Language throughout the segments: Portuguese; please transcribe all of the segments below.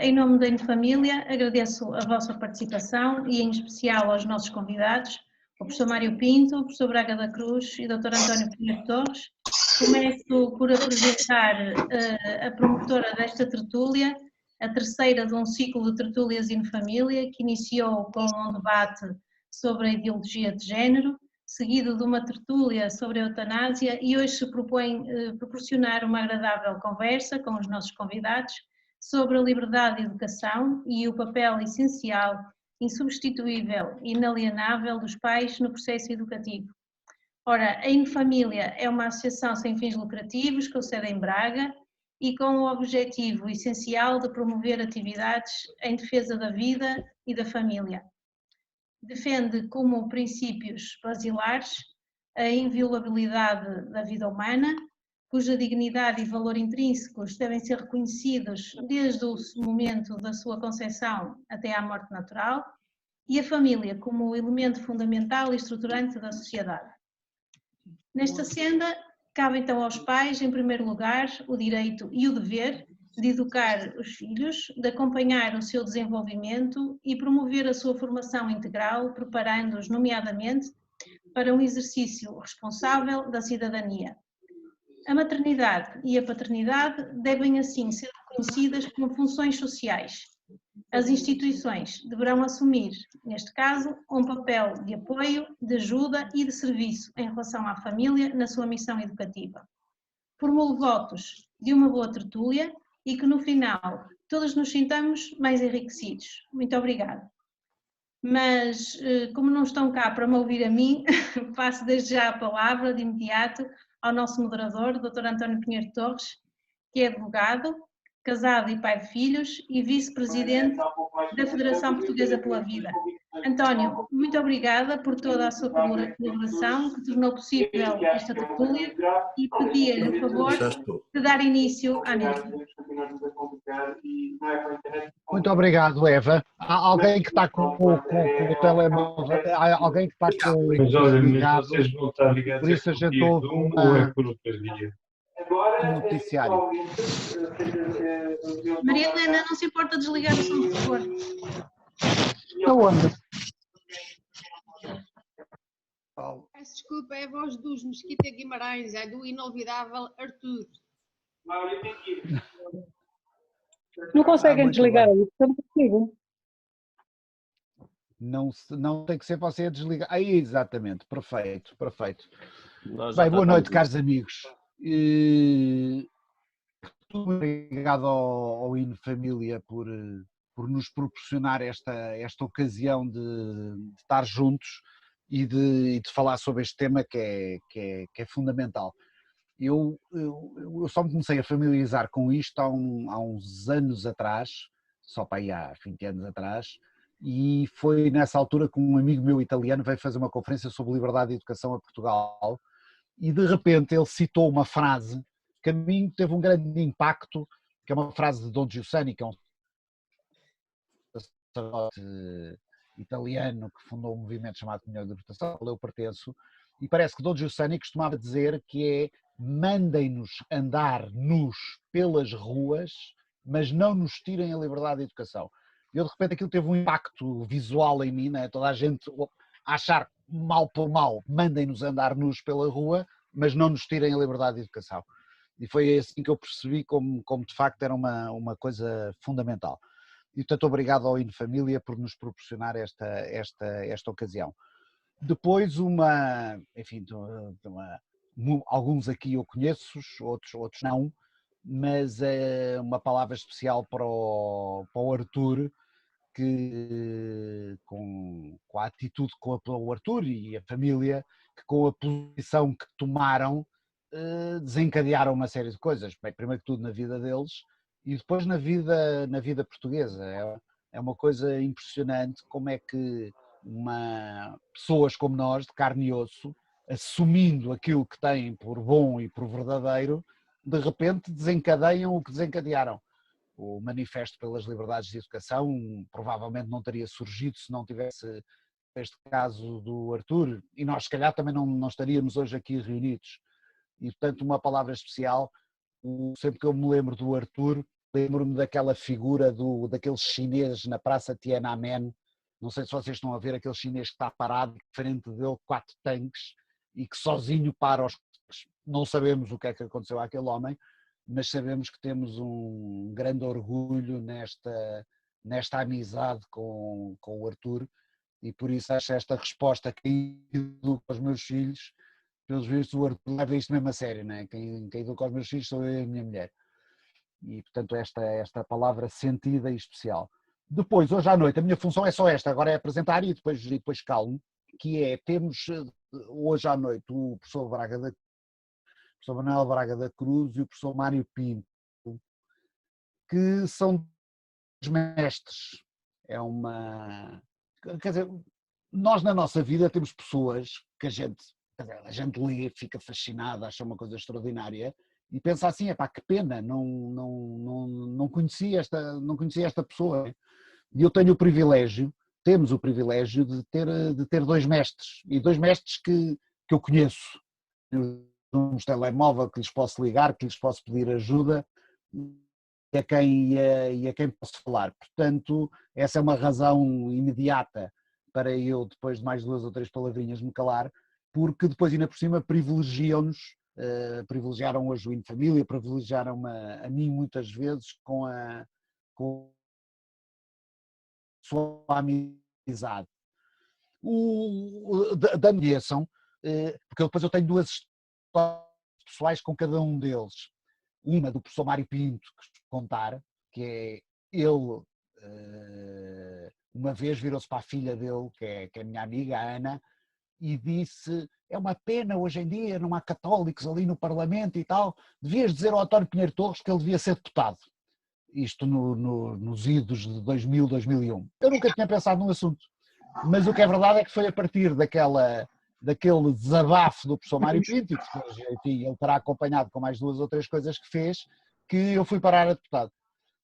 Em nome da Infamília, agradeço a vossa participação e em especial aos nossos convidados, o professor Mário Pinto, o professor Braga da Cruz e o Dr. António Pinheiro Torres. Começo por apresentar a promotora desta tertúlia, a terceira de um ciclo de tertúlias Infamília, que iniciou com um debate sobre a ideologia de género, seguido de uma tertúlia sobre a eutanásia, e hoje se propõe proporcionar uma agradável conversa com os nossos convidados sobre a liberdade de educação e o papel essencial, insubstituível e inalienável dos pais no processo educativo. Ora, a Infamília é uma associação sem fins lucrativos com sede em Braga e com o objetivo essencial de promover atividades em defesa da vida e da família. Defende como princípios basilares a inviolabilidade da vida humana, cuja dignidade e valor intrínsecos devem ser reconhecidos desde o momento da sua concepção até à morte natural, e a família como elemento fundamental e estruturante da sociedade. Nesta senda, cabe então aos pais, em primeiro lugar, o direito e o dever de educar os filhos, de acompanhar o seu desenvolvimento e promover a sua formação integral, preparando-os, nomeadamente, para um exercício responsável da cidadania. A maternidade e a paternidade devem, assim, ser reconhecidas como funções sociais. As instituições deverão assumir, neste caso, um papel de apoio, de ajuda e de serviço em relação à família na sua missão educativa. Formulo votos de uma boa tertúlia e que, no final, todos nos sintamos mais enriquecidos. Muito obrigada. Mas, como não estão cá para me ouvir a mim, passo desde já a palavra, de imediato, ao nosso moderador, o Dr. António Pinheiro Torres, que é advogado, casado e pai de filhos e vice-presidente da Federação Portuguesa pela Vida. António, muito obrigada por toda a sua colaboração, que tornou possível esta tertúlia, e pedia-lhe o favor de dar início à mesma. Muito obrigado, Eva. Há alguém que está com o telemóvel, há alguém que está com o ligado, por isso a gente ouve um noticiário. Maria Helena, não se importa desligar o som, por favor? Aonde? Peço desculpa, é a voz dos Mesquita Guimarães, é do inolvidável Arthur. Não conseguem desligar isso, não consigo. Não tem que ser você a desligar. Aí, exatamente, perfeito, perfeito. Bem, boa noite, caros amigos. Muito obrigado ao Infamília por nos proporcionar esta ocasião de estar juntos e de falar sobre este tema que é fundamental. Eu só me comecei a familiarizar com isto há uns anos atrás, só para aí há 20 anos atrás, e foi nessa altura que um amigo meu italiano veio fazer uma conferência sobre liberdade de educação a Portugal, e de repente ele citou uma frase que a mim teve um grande impacto, que é uma frase de Don Giussani, que é um sacerdote italiano que fundou um movimento chamado Comunhão de Libertação, ao qual eu pertenço, e parece que Don Giussani costumava dizer que é: mandem-nos andar nus pelas ruas, mas não nos tirem a liberdade de educação. E eu, de repente, aquilo teve um impacto visual em mim, né? Toda a gente a achar mal por mal, mandem-nos andar nus pela rua, mas não nos tirem a liberdade de educação. E foi assim que eu percebi como de facto era uma coisa fundamental. E, portanto, obrigado ao Infamília por nos proporcionar esta ocasião. Depois enfim, alguns aqui eu conheço, outros não, mas uma palavra especial para o Arthur, que com a atitude com o Arthur e a família, que com a posição que tomaram, desencadearam uma série de coisas, bem, primeiro que tudo na vida deles e depois na vida portuguesa. É uma coisa impressionante como é que pessoas como nós, de carne e osso, assumindo aquilo que têm por bom e por verdadeiro, de repente desencadeiam o que desencadearam. O Manifesto pelas Liberdades de Educação provavelmente não teria surgido se não tivesse este caso do Arthur, e nós se calhar também não estaríamos hoje aqui reunidos. E portanto uma palavra especial, sempre que eu me lembro do Arthur, lembro-me daquela figura daquele chinês na Praça Tiananmen. Não sei se vocês estão a ver aquele chinês que está parado, frente dele 4 tanques e que sozinho para os... Não sabemos o que é que aconteceu àquele homem, mas sabemos que temos um grande orgulho nesta amizade com o Artur, e por isso acho esta resposta que educo aos meus filhos, pelos vistos o Artur leva isto mesmo a sério, não é? Quem educa os meus filhos sou eu e a minha mulher. E portanto esta palavra sentida e especial. Depois, hoje à noite, a minha função é só esta, agora é apresentar e depois calmo, que é, temos hoje à noite o professor Manuel Braga da Cruz e o professor Mário Pinto, que são os mestres. Quer dizer, nós na nossa vida temos pessoas que a gente lê, fica fascinada, acha uma coisa extraordinária e pensa assim, epá, que pena, não conhecia esta pessoa. E eu temos o privilégio de ter 2 mestres, e 2 mestres que eu conheço. Um telemóvel que lhes posso ligar, que lhes posso pedir ajuda e a quem posso falar. Portanto, essa é uma razão imediata para eu, depois de mais 2 ou 3 palavrinhas, me calar, porque depois ainda por cima privilegiam-nos, privilegiaram hoje o InFamília, privilegiaram-me a mim muitas vezes com a sua amizade. Da mediação, porque depois eu tenho 2 histórias pessoais com cada um deles. Uma do professor Mário Pinto, que contar, que é ele, uma vez virou-se para a filha dele, que é a minha amiga, a Ana, e disse, é uma pena hoje em dia, não há católicos ali no Parlamento e tal, devias dizer ao António Pinheiro Torres que ele devia ser deputado. Isto nos idos de 2000, 2001. Eu nunca tinha pensado no assunto, mas o que é verdade é que foi a partir daquele desabafo do professor Mário Pinto, e que depois, enfim, ele terá acompanhado com mais 2 ou 3 coisas que fez, que eu fui parar a deputado.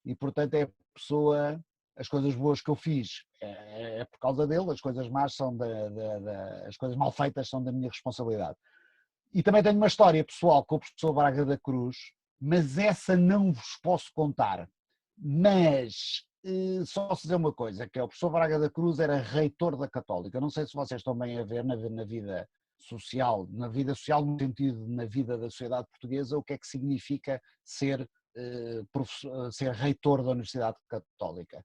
E, portanto, é a pessoa, as coisas boas que eu fiz é por causa dele, as coisas más são as coisas mal feitas são da minha responsabilidade. E também tenho uma história pessoal com o professor Braga da Cruz, mas essa não vos posso contar. Mas só posso dizer uma coisa, que é o professor Braga da Cruz era reitor da Católica. Não sei se vocês estão bem a ver na vida social no sentido na vida da sociedade portuguesa, o que é que significa ser reitor da Universidade Católica.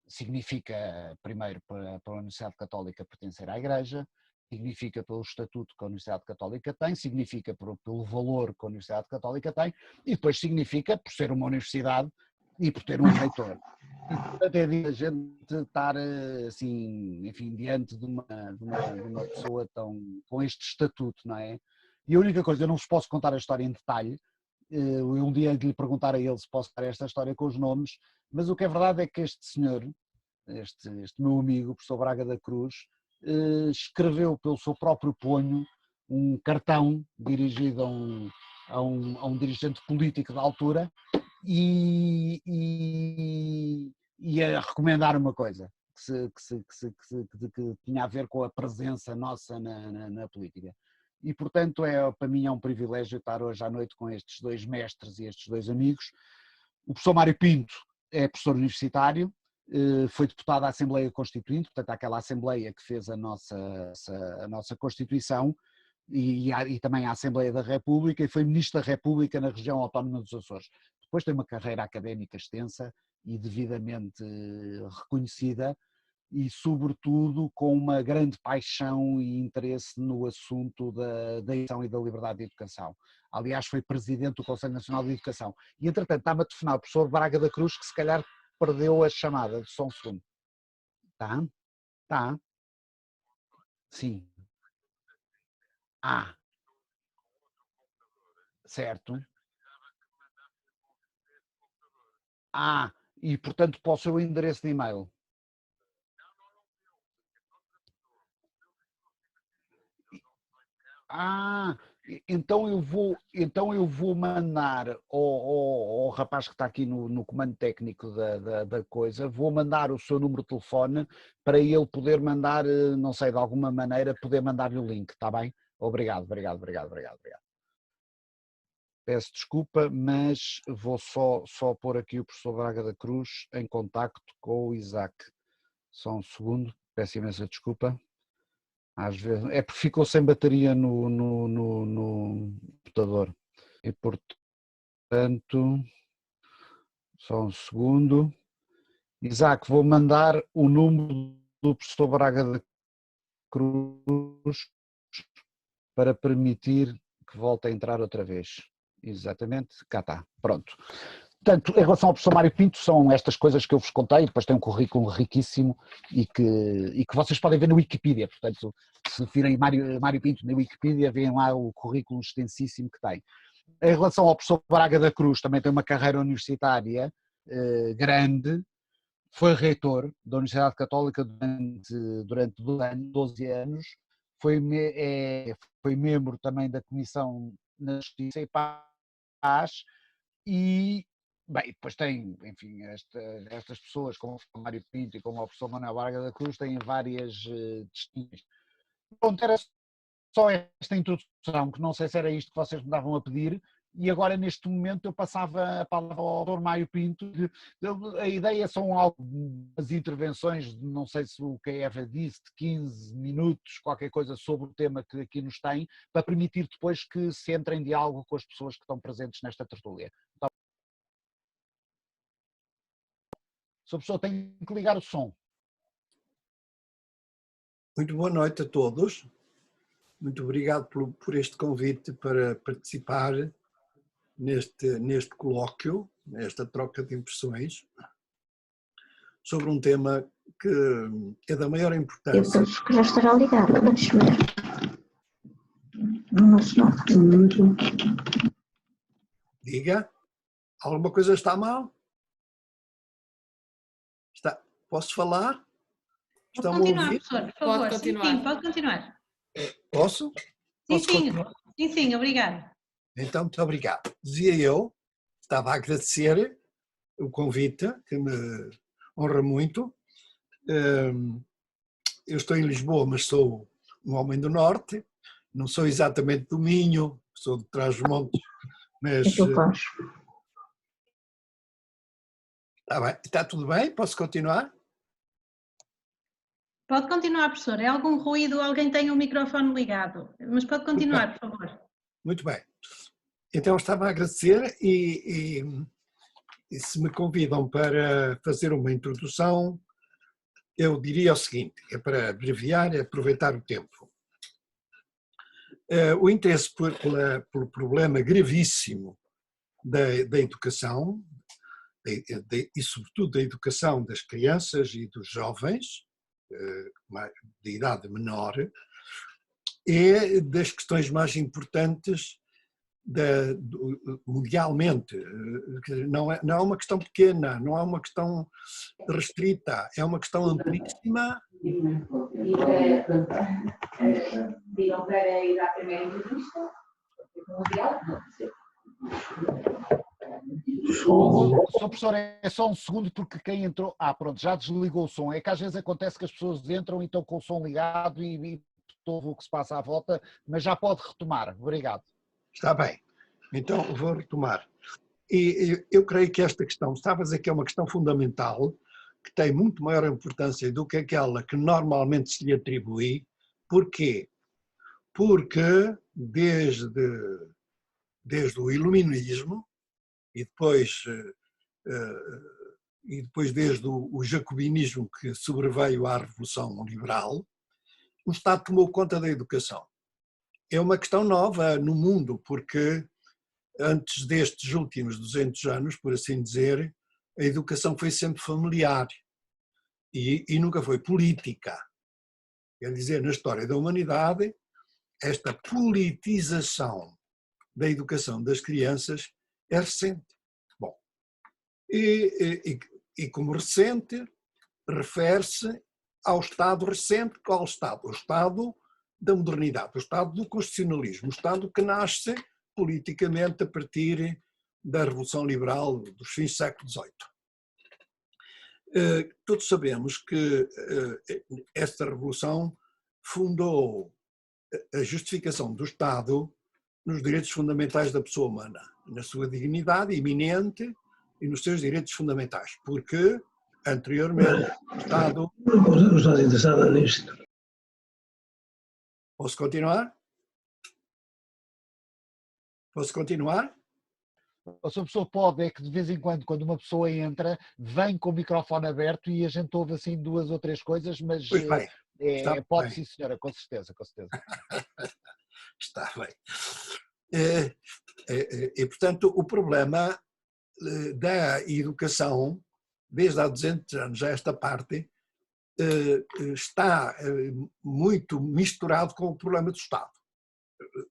Significa, primeiro, para a Universidade Católica pertencer à Igreja, significa pelo estatuto que a Universidade Católica tem, significa pelo valor que a Universidade Católica tem, e depois significa por ser uma universidade e por ter um reitor. E portanto é de a gente estar assim, enfim, diante de uma pessoa com este estatuto, não é? E a única coisa, eu não vos posso contar a história em detalhe, eu um dia de lhe perguntar a ele se posso dar esta história com os nomes, mas o que é verdade é que este senhor, este meu amigo, o professor Braga da Cruz, escreveu pelo seu próprio punho um cartão dirigido a um dirigente político da altura e a recomendar uma coisa que tinha a ver com a presença nossa na política. E, portanto, para mim é um privilégio estar hoje à noite com estes 2 mestres e estes 2 amigos. O professor Mário Pinto é professor universitário, foi deputado à Assembleia Constituinte, portanto, aquela Assembleia que fez a nossa Constituição, e também à Assembleia da República, e foi Ministro da República na região autónoma dos Açores. Depois tem uma carreira académica extensa e devidamente reconhecida, e sobretudo com uma grande paixão e interesse no assunto da educação e da liberdade de educação. Aliás, foi Presidente do Conselho Nacional de Educação. E, entretanto, está-me a telefonar o professor Braga da Cruz, que se calhar perdeu a chamada, de só um segundo. Tá? Tá. Sim. Ah, certo. Ah, e portanto para o seu endereço de e-mail. Ah, então eu vou mandar ao rapaz que está aqui no comando técnico da coisa, vou mandar o seu número de telefone para ele poder mandar, não sei, de alguma maneira, poder mandar-lhe o link, está bem? Obrigado. peço desculpa, mas vou só pôr aqui o professor Braga da Cruz em contacto com o Isaac. Só um segundo, peço imensa desculpa. Às vezes, é porque ficou sem bateria no computador. E portanto, só um segundo. Isaac, vou mandar o número do professor Braga da Cruz para permitir que volte a entrar outra vez. Exatamente, cá está, pronto. Portanto, em relação ao professor Mário Pinto, são estas coisas que eu vos contei, depois tem um currículo riquíssimo e que vocês podem ver no Wikipedia, portanto, se virem Mário Pinto na Wikipedia, veem lá o currículo extensíssimo que tem. Em relação ao professor Braga da Cruz, também tem uma carreira universitária grande, foi reitor da Universidade Católica durante 12 anos, foi membro também da Comissão na Justiça e Paz e, bem, depois tem, enfim, estas pessoas como o Mário Pinto e como o professor Manuel Braga da Cruz têm várias distinções. Pronto, era só esta introdução, que não sei se era isto que vocês me davam a pedir, e agora neste momento eu passava a palavra ao Dr. Mário Pinto. A ideia são algumas intervenções, não sei se o que a Eva disse, de 15 minutos, qualquer coisa sobre o tema que aqui nos tem, para permitir depois que se entre em diálogo com as pessoas que estão presentes nesta tertúlia. Então, se a pessoa tem que ligar o som. Muito boa noite a todos. Muito obrigado por este convite para participar neste colóquio, nesta troca de impressões, sobre um tema que é da maior importância. Eu penso que já estará ligado, deixa-me ver. Mas não. Diga, alguma coisa está mal? Posso falar? Pode continuar, professor, por favor. Pode continuar. Sim, pode continuar. Posso? Sim, obrigado. Então, muito obrigado. Dizia eu, estava a agradecer o convite, que me honra muito. Eu estou em Lisboa, mas sou um homem do Norte, não sou exatamente do Minho, sou de Trás-os-Montes, mas... Está bem, está tudo bem? Posso continuar? Pode continuar, professor. É algum ruído, alguém tem o microfone ligado, mas pode continuar, por favor. Muito bem. Então estava a agradecer e se me convidam para fazer uma introdução, eu diria o seguinte, é para abreviar e aproveitar o tempo. O interesse pelo problema gravíssimo da educação, e sobretudo da educação das crianças e dos jovens, de idade menor, é das questões mais importantes mundialmente. Não é uma questão pequena, não é uma questão restrita, é uma questão amplíssima. Digam para ir à primeira entrevista. Sr. professor, é só um segundo porque quem entrou... pronto, já desligou o som. É que às vezes acontece que as pessoas entram e estão com o som ligado e ouve o que se passa à volta, mas já pode retomar. Obrigado. Está bem, então vou retomar. E eu creio que esta questão, estava a dizer que é uma questão fundamental, que tem muito maior importância do que aquela que normalmente se lhe atribui. Porquê? Porque desde o iluminismo e depois desde o jacobinismo que sobreveio à Revolução Liberal, o Estado tomou conta da educação. É uma questão nova no mundo, porque antes destes últimos 200 anos, por assim dizer, a educação foi sempre familiar e nunca foi política. Quer dizer, na história da humanidade, esta politização da educação das crianças é recente. Bom, e como recente, refere-se ao Estado recente. Qual Estado? O Estado da modernidade, o Estado do constitucionalismo, o Estado que nasce politicamente a partir da Revolução Liberal dos fins do século XVIII. Todos sabemos que esta revolução fundou a justificação do Estado nos direitos fundamentais da pessoa humana, na sua dignidade iminente e nos seus direitos fundamentais, porque anteriormente o Estado... Não estás interessada nisto? Posso continuar? Posso continuar? Se a pessoa pode, é que de vez em quando uma pessoa entra, vem com o microfone aberto e a gente ouve assim 2 ou 3 coisas, mas Pois bem, pode bem. sim senhora, com certeza, com certeza. Está bem. E, portanto, o problema da educação, desde há 200 anos a esta parte, está muito misturado com o problema do Estado.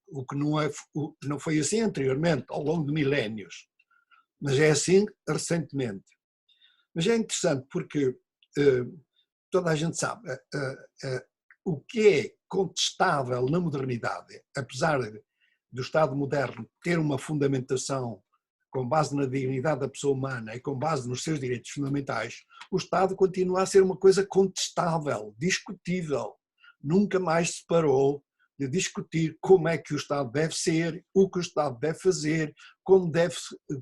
O que não foi assim anteriormente, ao longo de milénios, mas é assim recentemente. Mas é interessante porque toda a gente sabe o que é contestável na modernidade, apesar do Estado moderno ter uma fundamentação com base na dignidade da pessoa humana e com base nos seus direitos fundamentais, o Estado continua a ser uma coisa contestável, discutível. Nunca mais se parou de discutir como é que o Estado deve ser, o que o Estado deve fazer, como deve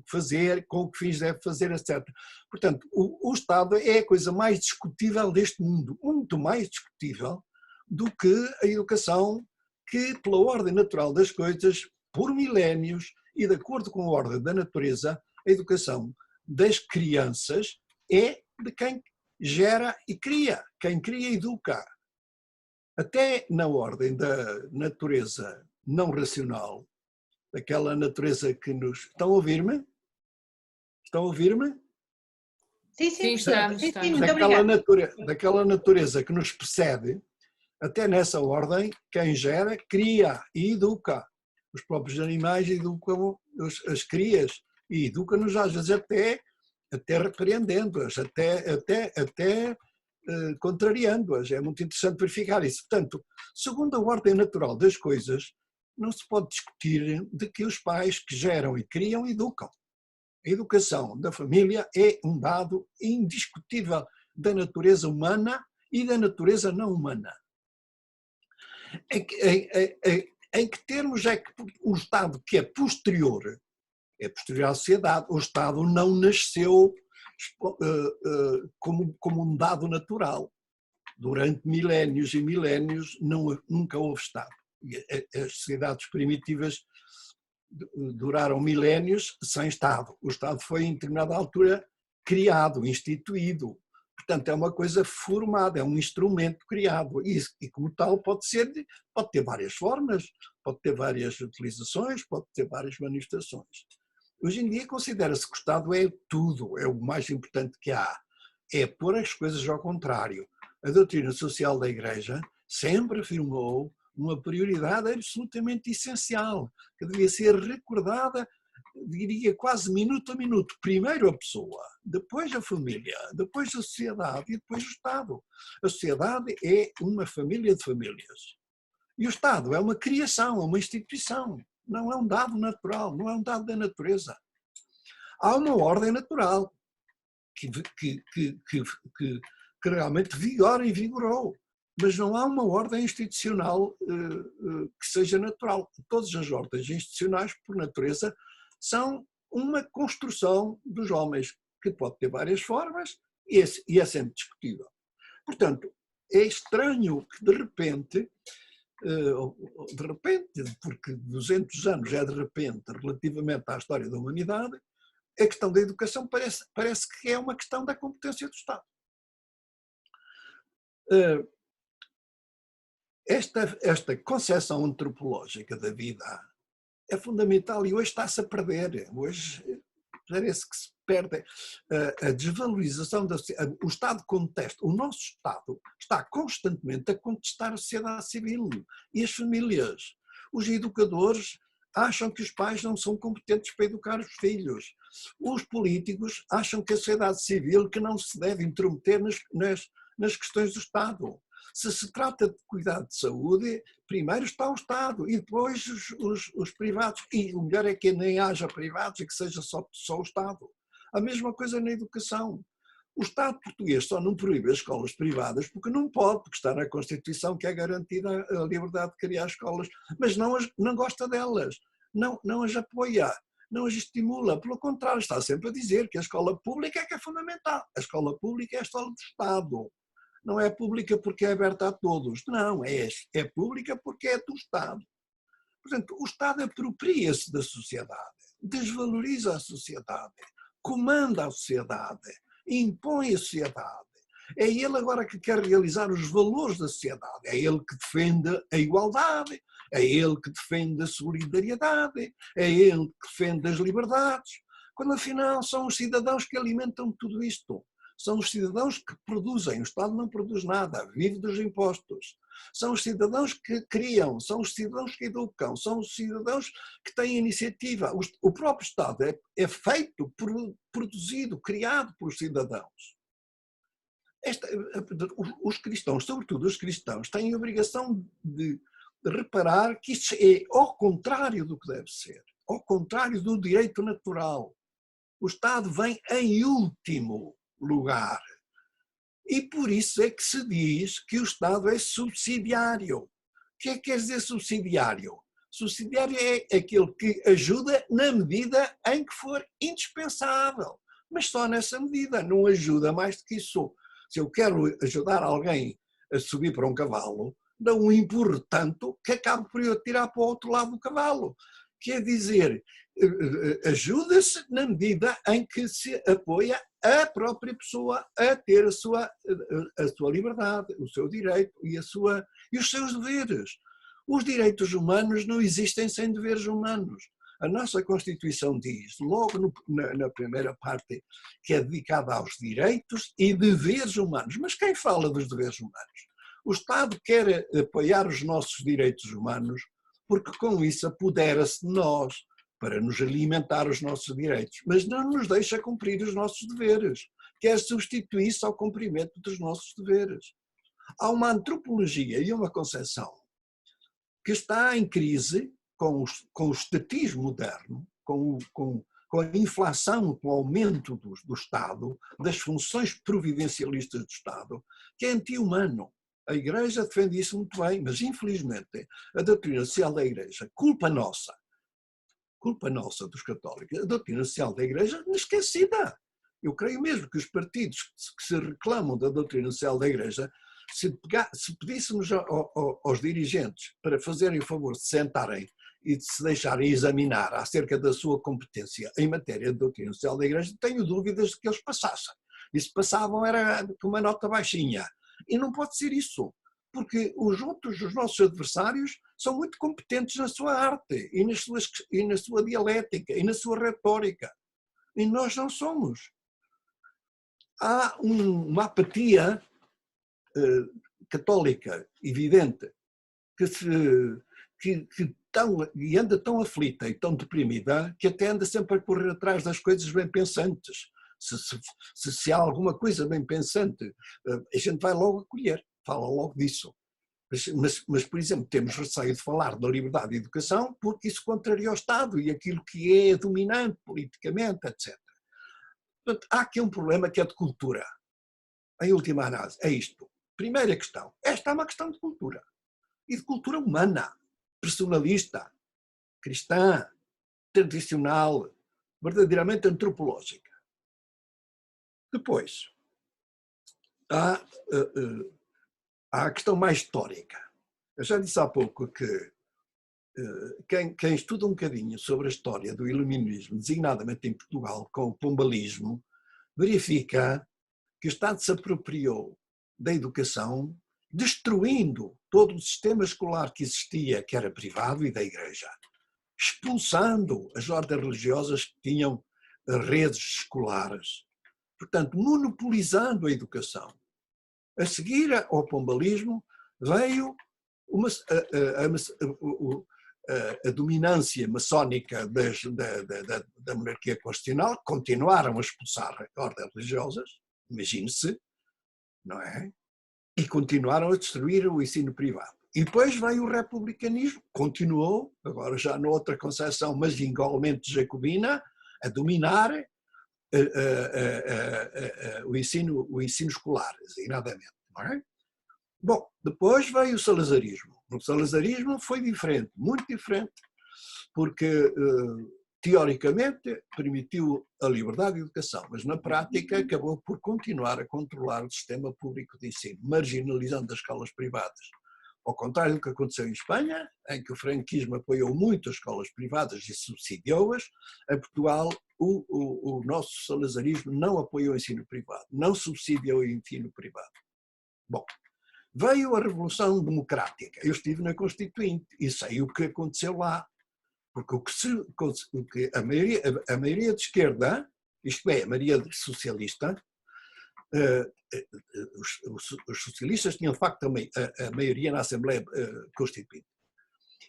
fazer, com que fins deve fazer, etc. Portanto, o Estado é a coisa mais discutível deste mundo, muito mais discutível do que a educação, que pela ordem natural das coisas, por milénios e de acordo com a ordem da natureza, a educação das crianças é de quem gera e cria, quem cria e educa. Até na ordem da natureza não racional, daquela natureza que nos... Estão a ouvir-me? Estão a ouvir-me? Sim, estamos. Muito obrigada. Daquela natureza que nos precede, até nessa ordem, quem gera, cria e educa. Os próprios animais educam as crias e educam-nos às vezes até repreendendo-as, até contrariando-as. É muito interessante verificar isso. Portanto, segundo a ordem natural das coisas, não se pode discutir de que os pais que geram e criam educam. A educação da família é um dado indiscutível da natureza humana e da natureza não humana. Em que termos é que o Estado que é posterior à sociedade, o Estado não nasceu como um dado natural. Durante milénios e milénios nunca houve Estado. As sociedades primitivas duraram milénios sem Estado. O Estado foi em determinada altura criado, instituído. Portanto, é uma coisa formada, é um instrumento criado e como tal pode ter várias formas, pode ter várias utilizações, pode ter várias manifestações. Hoje em dia considera-se que o Estado é tudo, é o mais importante que há. É pôr as coisas ao contrário. A doutrina social da Igreja sempre afirmou uma prioridade absolutamente essencial, que devia ser recordada, diria quase minuto a minuto. Primeiro a pessoa, depois a família, depois a sociedade e depois o Estado. A sociedade é uma família de famílias. E o Estado é uma criação, é uma instituição. Não é um dado natural, não é um dado da natureza. Há uma ordem natural que realmente vigora e vigorou, mas não há uma ordem institucional que seja natural. Todas as ordens institucionais, por natureza, são uma construção dos homens, que pode ter várias formas e é sempre discutível. Portanto, é estranho que de repente, porque 200 anos é de repente relativamente à história da humanidade, a questão da educação parece que é uma questão da competência do Estado. Esta concepção antropológica da vida é fundamental e hoje está-se a perder. Hoje parece que se perde a desvalorização da sociedade. O Estado contesta, o nosso Estado está constantemente a contestar a sociedade civil e as famílias. Os educadores acham que os pais não são competentes para educar os filhos. Os políticos acham que a sociedade civil que não se deve intrometer nas questões do Estado. Se trata de cuidado de saúde, primeiro está o Estado e depois os privados. E o melhor é que nem haja privados e que seja só o Estado. A mesma coisa na educação. O Estado português só não proíbe as escolas privadas porque não pode, porque está na Constituição que é garantida a liberdade de criar escolas, mas não gosta delas. não as apoia, não as estimula. Pelo contrário, está sempre a dizer que a escola pública é que é fundamental. A escola pública é a escola do Estado. Não é pública porque é aberta a todos. Não, é pública porque é do Estado. Portanto, o Estado apropria-se da sociedade, desvaloriza a sociedade, comanda a sociedade, impõe a sociedade. É ele agora que quer realizar os valores da sociedade. É ele que defende a igualdade, é ele que defende a solidariedade, é ele que defende as liberdades, quando afinal são os cidadãos que alimentam tudo isto. São os cidadãos que produzem, o Estado não produz nada, vive dos impostos. São os cidadãos que criam, são os cidadãos que educam, são os cidadãos que têm iniciativa. O próprio Estado é feito, produzido, criado pelos cidadãos. Os cristãos, sobretudo os cristãos, têm a obrigação de reparar que isto é ao contrário do que deve ser, ao contrário do direito natural. O Estado vem em último lugar. E por isso é que se diz que o Estado é subsidiário. O que é que quer dizer subsidiário? Subsidiário é aquele que ajuda na medida em que for indispensável. Mas só nessa medida, não ajuda mais do que isso. Se eu quero ajudar alguém a subir para um cavalo, dá um empurro tanto que acabo por eu tirar para o outro lado do cavalo. Quer dizer, ajuda-se na medida em que se apoia a própria pessoa a ter a sua liberdade, o seu direito e os seus deveres. Os direitos humanos não existem sem deveres humanos. A nossa Constituição diz, logo na primeira parte, que é dedicada aos direitos e deveres humanos. Mas quem fala dos deveres humanos? O Estado quer apoiar os nossos direitos humanos porque com isso apodera-se de nós para nos alimentar os nossos direitos, mas não nos deixa cumprir os nossos deveres, quer substituir-se ao cumprimento dos nossos deveres. Há uma antropologia e uma concepção que está em crise com o estatismo moderno, com a inflação, com o aumento do Estado, das funções providencialistas do Estado, que é anti-humano. A Igreja defende isso muito bem, mas infelizmente a doutrina social da Igreja, culpa nossa dos católicos, a doutrina social da Igreja é esquecida. Eu creio mesmo que os partidos que se reclamam da doutrina social da Igreja, se pedíssemos aos dirigentes para fazerem o favor de se sentarem e de se deixarem examinar acerca da sua competência em matéria de doutrina social da Igreja, tenho dúvidas de que eles passassem. E se passavam era com uma nota baixinha. E não pode ser isso, porque os nossos adversários são muito competentes na sua arte e na sua dialética e na sua retórica. E nós não somos. Há uma apatia católica evidente que anda tão aflita e tão deprimida que até anda sempre a correr atrás das coisas bem pensantes. Se há alguma coisa bem pensante, a gente vai logo acolher, fala logo disso. Mas, por exemplo, temos receio de falar da liberdade de educação porque isso contraria o Estado e aquilo que é dominante politicamente, etc. Portanto, há aqui um problema que é de cultura. Em última análise, é isto. Primeira questão. Esta é uma questão de cultura. E de cultura humana, personalista, cristã, tradicional, verdadeiramente antropológica. Depois, há a questão mais histórica. Eu já disse há pouco que quem estuda um bocadinho sobre a história do iluminismo, designadamente em Portugal, com o pombalismo, verifica que o Estado se apropriou da educação, destruindo todo o sistema escolar que existia, que era privado, e da Igreja, expulsando as ordens religiosas que tinham redes escolares, portanto, monopolizando a educação. A seguir ao pombalismo veio a dominância maçónica da monarquia constitucional, continuaram a expulsar ordens religiosas, imagine-se, não é? E continuaram a destruir o ensino privado. E depois veio o republicanismo, continuou, agora já noutra concepção, mas igualmente jacobina, a dominar o ensino escolar, designadamente, não é? Bom, depois veio o salazarismo. O salazarismo foi diferente, muito diferente. porque teoricamente permitiu a liberdade de educação, mas na prática acabou por continuar a controlar o sistema público de ensino, marginalizando as escolas privadas. Ao contrário do que aconteceu em Espanha, em que o franquismo apoiou muito as escolas privadas e subsidiou-as, em Portugal o nosso salazarismo não apoiou o ensino privado, não subsidiou o ensino privado. Bom, veio a Revolução Democrática, eu estive na Constituinte e sei o que aconteceu lá, porque o que a maioria de esquerda, isto é, a maioria socialista, os socialistas tinham de facto a maioria na Assembleia Constituinte.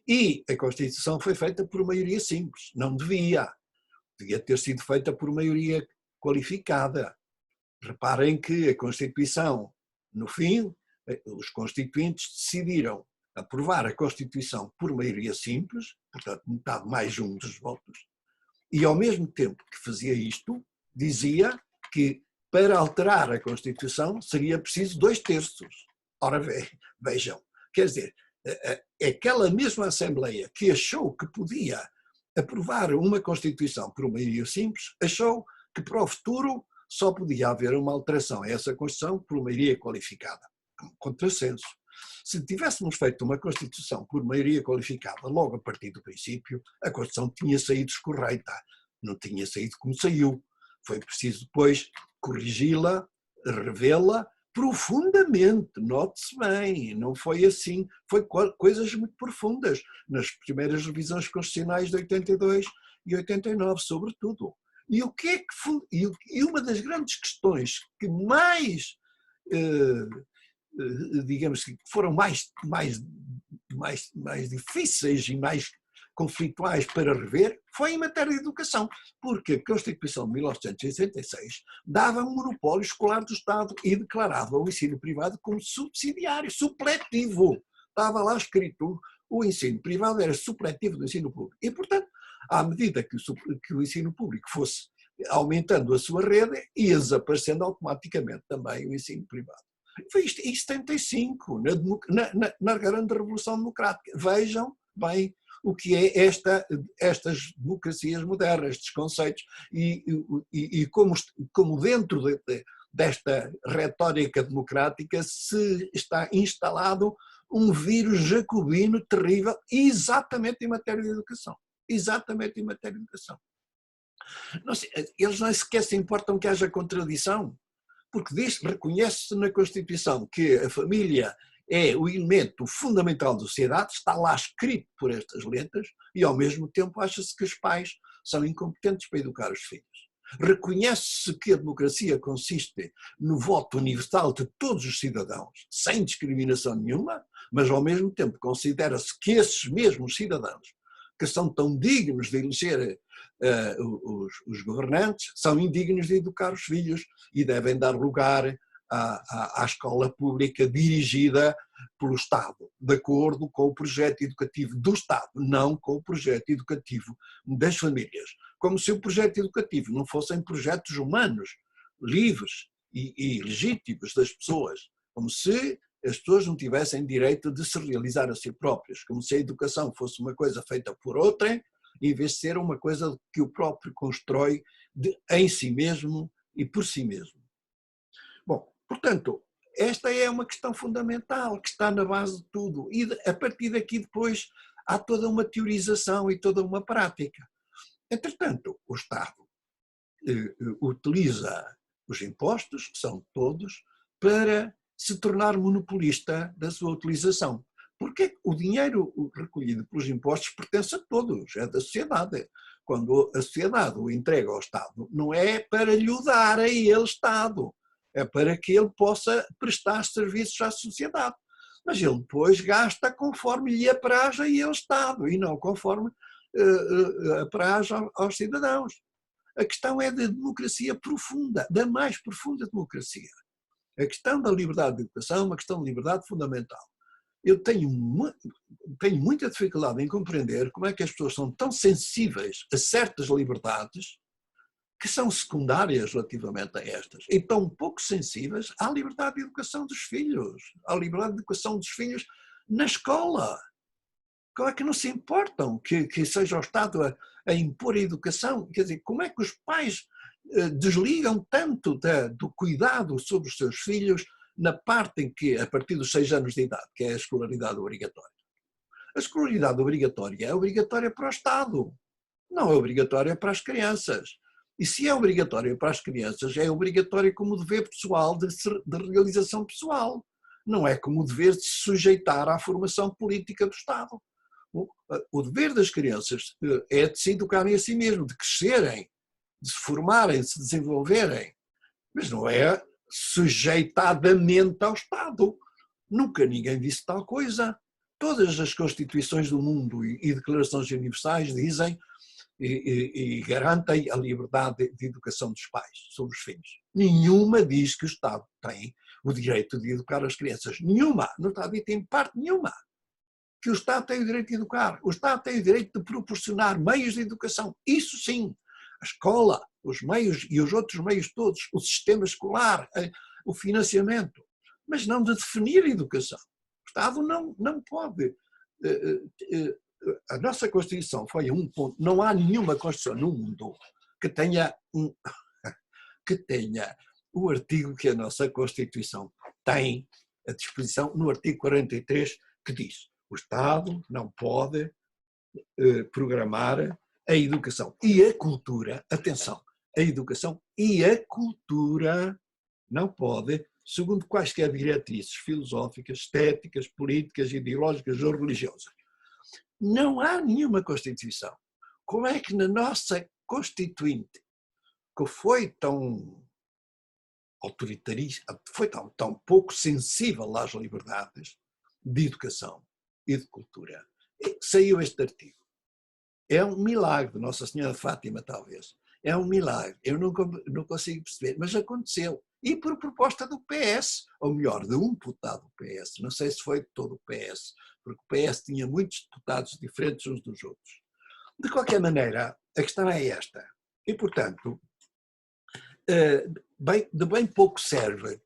E a Constituição foi feita por maioria simples, não devia ter sido feita por maioria qualificada. Reparem que a Constituição, no fim, os constituintes decidiram aprovar a Constituição por maioria simples, portanto metade mais um dos votos, e ao mesmo tempo que fazia isto, dizia que para alterar a Constituição seria preciso 2/3. Ora, vejam, quer dizer, aquela mesma Assembleia que achou que podia aprovar uma Constituição por maioria simples, achou que para o futuro só podia haver uma alteração a essa Constituição por maioria qualificada. Contrassenso. Se tivéssemos feito uma Constituição por maioria qualificada logo a partir do princípio, a Constituição tinha saído escorreita, não tinha saído como saiu. Foi preciso depois corrigi-la, revê-la profundamente, note-se bem, não foi assim, foi coisas muito profundas, nas primeiras revisões constitucionais de 82 e 89, sobretudo. E o que é que e uma das grandes questões que mais, digamos que foram mais difíceis e mais conflituais para rever, foi em matéria de educação, porque a Constituição de 1966 dava um monopólio escolar do Estado e declarava o ensino privado como subsidiário, supletivo. Estava lá escrito, o ensino privado era supletivo do ensino público. E, portanto, à medida que o ensino público fosse aumentando a sua rede, ia desaparecendo automaticamente também o ensino privado. Foi isto em 75, na grande Revolução Democrática. Vejam bem o que é estas democracias modernas, estes conceitos, e como dentro desta retórica democrática se está instalado um vírus jacobino terrível, exatamente em matéria de educação. Exatamente em matéria de educação. Eles nem sequer se importam que haja contradição, porque reconhece-se na Constituição que a família é o elemento fundamental da sociedade, está lá escrito por estas letras, e ao mesmo tempo acha-se que os pais são incompetentes para educar os filhos. Reconhece-se que a democracia consiste no voto universal de todos os cidadãos, sem discriminação nenhuma, mas ao mesmo tempo considera-se que esses mesmos cidadãos, que são tão dignos de eleger os governantes, são indignos de educar os filhos e devem dar lugar à escola pública dirigida pelo Estado, de acordo com o projeto educativo do Estado, não com o projeto educativo das famílias. Como se o projeto educativo não fossem projetos humanos, livres e legítimos das pessoas, como se as pessoas não tivessem direito de se realizar a si próprias, como se a educação fosse uma coisa feita por outrem, em vez de ser uma coisa que o próprio constrói em si mesmo e por si mesmo. Bom, portanto, esta é uma questão fundamental, que está na base de tudo, e a partir daqui depois há toda uma teorização e toda uma prática. Entretanto, o Estado utiliza os impostos, que são todos, para se tornar monopolista da sua utilização. Porque o dinheiro recolhido pelos impostos pertence a todos, é da sociedade. Quando a sociedade o entrega ao Estado, não é para lhe dar a ele Estado, é para que ele possa prestar serviços à sociedade. Mas ele depois gasta conforme lhe apraz a ele Estado e não conforme apraz aos cidadãos. A questão é da democracia profunda, da mais profunda democracia. A questão da liberdade de educação é uma questão de liberdade fundamental. Eu tenho muita dificuldade em compreender como é que as pessoas são tão sensíveis a certas liberdades que são secundárias relativamente a estas, e tão pouco sensíveis à liberdade de educação dos filhos, à liberdade de educação dos filhos na escola. Como é que não se importam que seja o Estado a impor a educação? Quer dizer, como é que os pais desligam tanto do cuidado sobre os seus filhos na parte em que, a partir dos 6 anos de idade, que é a escolaridade obrigatória? A escolaridade obrigatória é obrigatória para o Estado, não é obrigatória para as crianças. E se é obrigatória para as crianças, é obrigatória como dever pessoal de realização pessoal. Não é como o dever de se sujeitar à formação política do Estado. O dever das crianças é de se educarem a si mesmo, de crescerem, de se formarem, de se desenvolverem, mas não é sujeitadamente ao Estado. Nunca ninguém disse tal coisa. Todas as constituições do mundo e declarações universais dizem e garantem a liberdade de educação dos pais sobre os filhos. Nenhuma diz que o Estado tem o direito de educar as crianças. Nenhuma. Não está dito em parte nenhuma que o Estado tem o direito de educar. O Estado tem o direito de proporcionar meios de educação. Isso sim. A escola, os meios e os outros meios todos, o sistema escolar, o financiamento, mas não de definir a educação. O Estado não pode. A nossa Constituição foi um ponto. Não há nenhuma Constituição no mundo que tenha o artigo que a nossa Constituição tem à disposição no artigo 43, que diz: o Estado não pode programar a educação e a cultura. Atenção, a educação e a cultura não pode, segundo quaisquer diretrizes filosóficas, estéticas, políticas, ideológicas ou religiosas. Não há nenhuma Constituição. Como é que na nossa Constituinte, que foi tão autoritarista, foi tão pouco sensível às liberdades de educação e de cultura, saiu este artigo? É um milagre de Nossa Senhora de Fátima, talvez. É um milagre. Eu não consigo perceber, mas aconteceu. E por proposta do PS, ou melhor, de um deputado do PS. Não sei se foi de todo o PS, porque o PS tinha muitos deputados diferentes uns dos outros. De qualquer maneira, a questão é esta. E, portanto, de bem pouco serve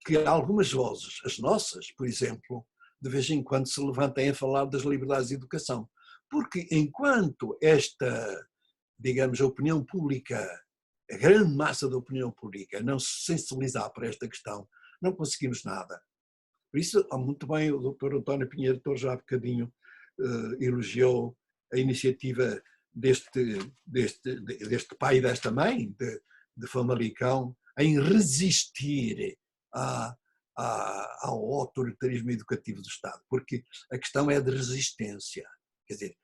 que algumas vozes, as nossas, por exemplo, de vez em quando se levantem a falar das liberdades de educação. Porque enquanto esta, digamos, a opinião pública, a grande massa da opinião pública não se sensibilizar para esta questão, não conseguimos nada. Por isso, muito bem, o Dr. António Pinheiro Torres já há bocadinho elogiou a iniciativa deste pai e desta mãe, de Famalicão, em resistir ao autoritarismo educativo do Estado, porque a questão é de resistência. Quer dizer,